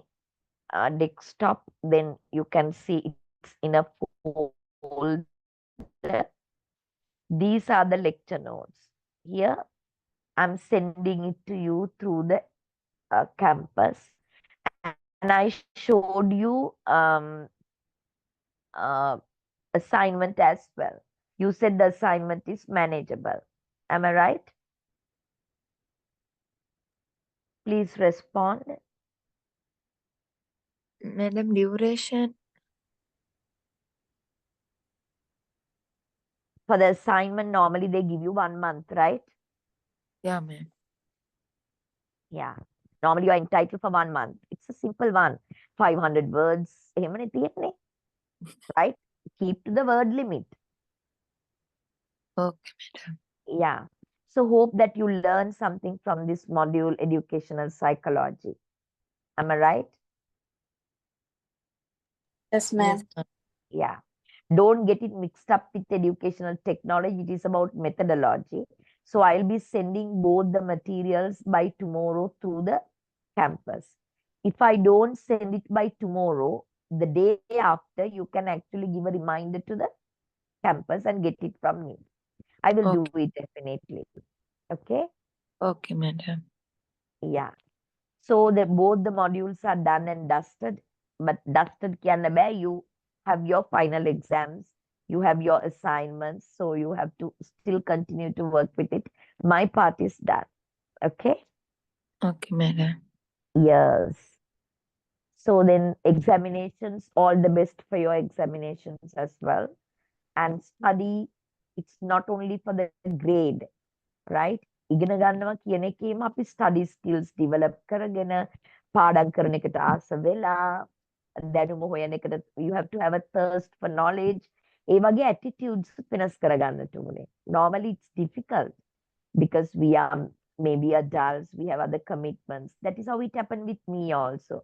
desktop. Then you can see it's in a folder. These are the lecture notes. Here, I'm sending it to you through the campus. And I showed you uh, assignment as well. You said the assignment is manageable. Am I right? Please respond. Madam, duration. For the assignment, normally they give you 1 month, right? Yeah, ma'am. Yeah. Normally you are entitled for 1 month. It's a simple one. 500 words. Right? Keep to the word limit. Okay, madam. Yeah. So hope that you learn something from this module, educational psychology. Am I right? Yes, Yes, ma'am. ma'am. Yeah. Don't get it mixed up with educational technology. It is about methodology. So I'll be sending both the materials by tomorrow through the campus. If I don't send it by tomorrow, the day after, you can actually give a reminder to the campus and get it from me. I will do it definitely. Okay. Okay, madam. Yeah. So both the modules are done and dusted. But dusted කියන්න බෑ. You have your final exams. You have your assignments. So you have to still continue to work with it. My part is done. Okay? Okay, madam. Yes. So then examinations, all the best for your examinations as well. And study, it's not only for the grade, right? ඉගෙන ගන්නවා කියන එකේම අපි study skills develop කරගෙන පාඩම් කරන එකට ආස වෙලා දැනුම හොයන එකට you have to have a thirst for knowledge. ඒ වගේ attitudes වෙනස් කරගන්නට ඕනේ. Normally it's difficult because we are maybe adults, we have other commitments. That is how it happened with me also.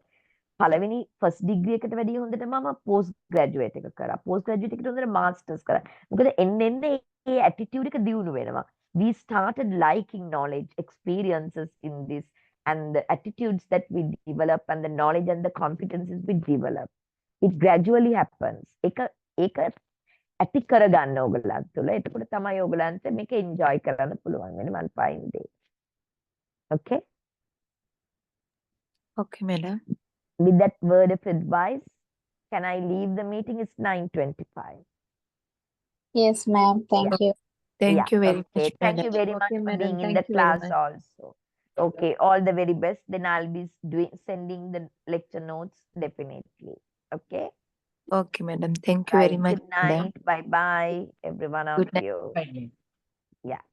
පළවෙනි ෆස්ට් ඩිග්‍රී එකට වැඩිය හොඳට මම post graduate එක කරා. පෝස්ට් ග්‍රැජුවේට් එකට හොඳට මාස්ටර්ස් කරා. මොකද එන්න එන්න ඒ ඇටිටියුඩ් එක දියුණු වෙනවා. We started liking knowledge, experiences in this, and the attitudes that we develop and the knowledge and the competencies we develop. It gradually happens. ඒක ඇති කරගන්න ඕගලන්ට තුළ. එතකොට තමයි ඕගලන්ට මේක enjoy කරන්න පුළුවන් වෙන්නේ one fine day. Okay? Okay, madam. With that word of advice, can I leave the meeting? It's 9:25. Yes, ma'am. Thank you. Thank Yeah, you very okay. much, Thank madam. you very much Okay, for madam. being in the Thank you very class much. also. Okay, all the very best. Then I'll be sending the lecture notes definitely. Okay. Okay, madam. Thank you very Right. much, Good madam. night. Bye bye, everyone of Good night. you. Fine. Yeah.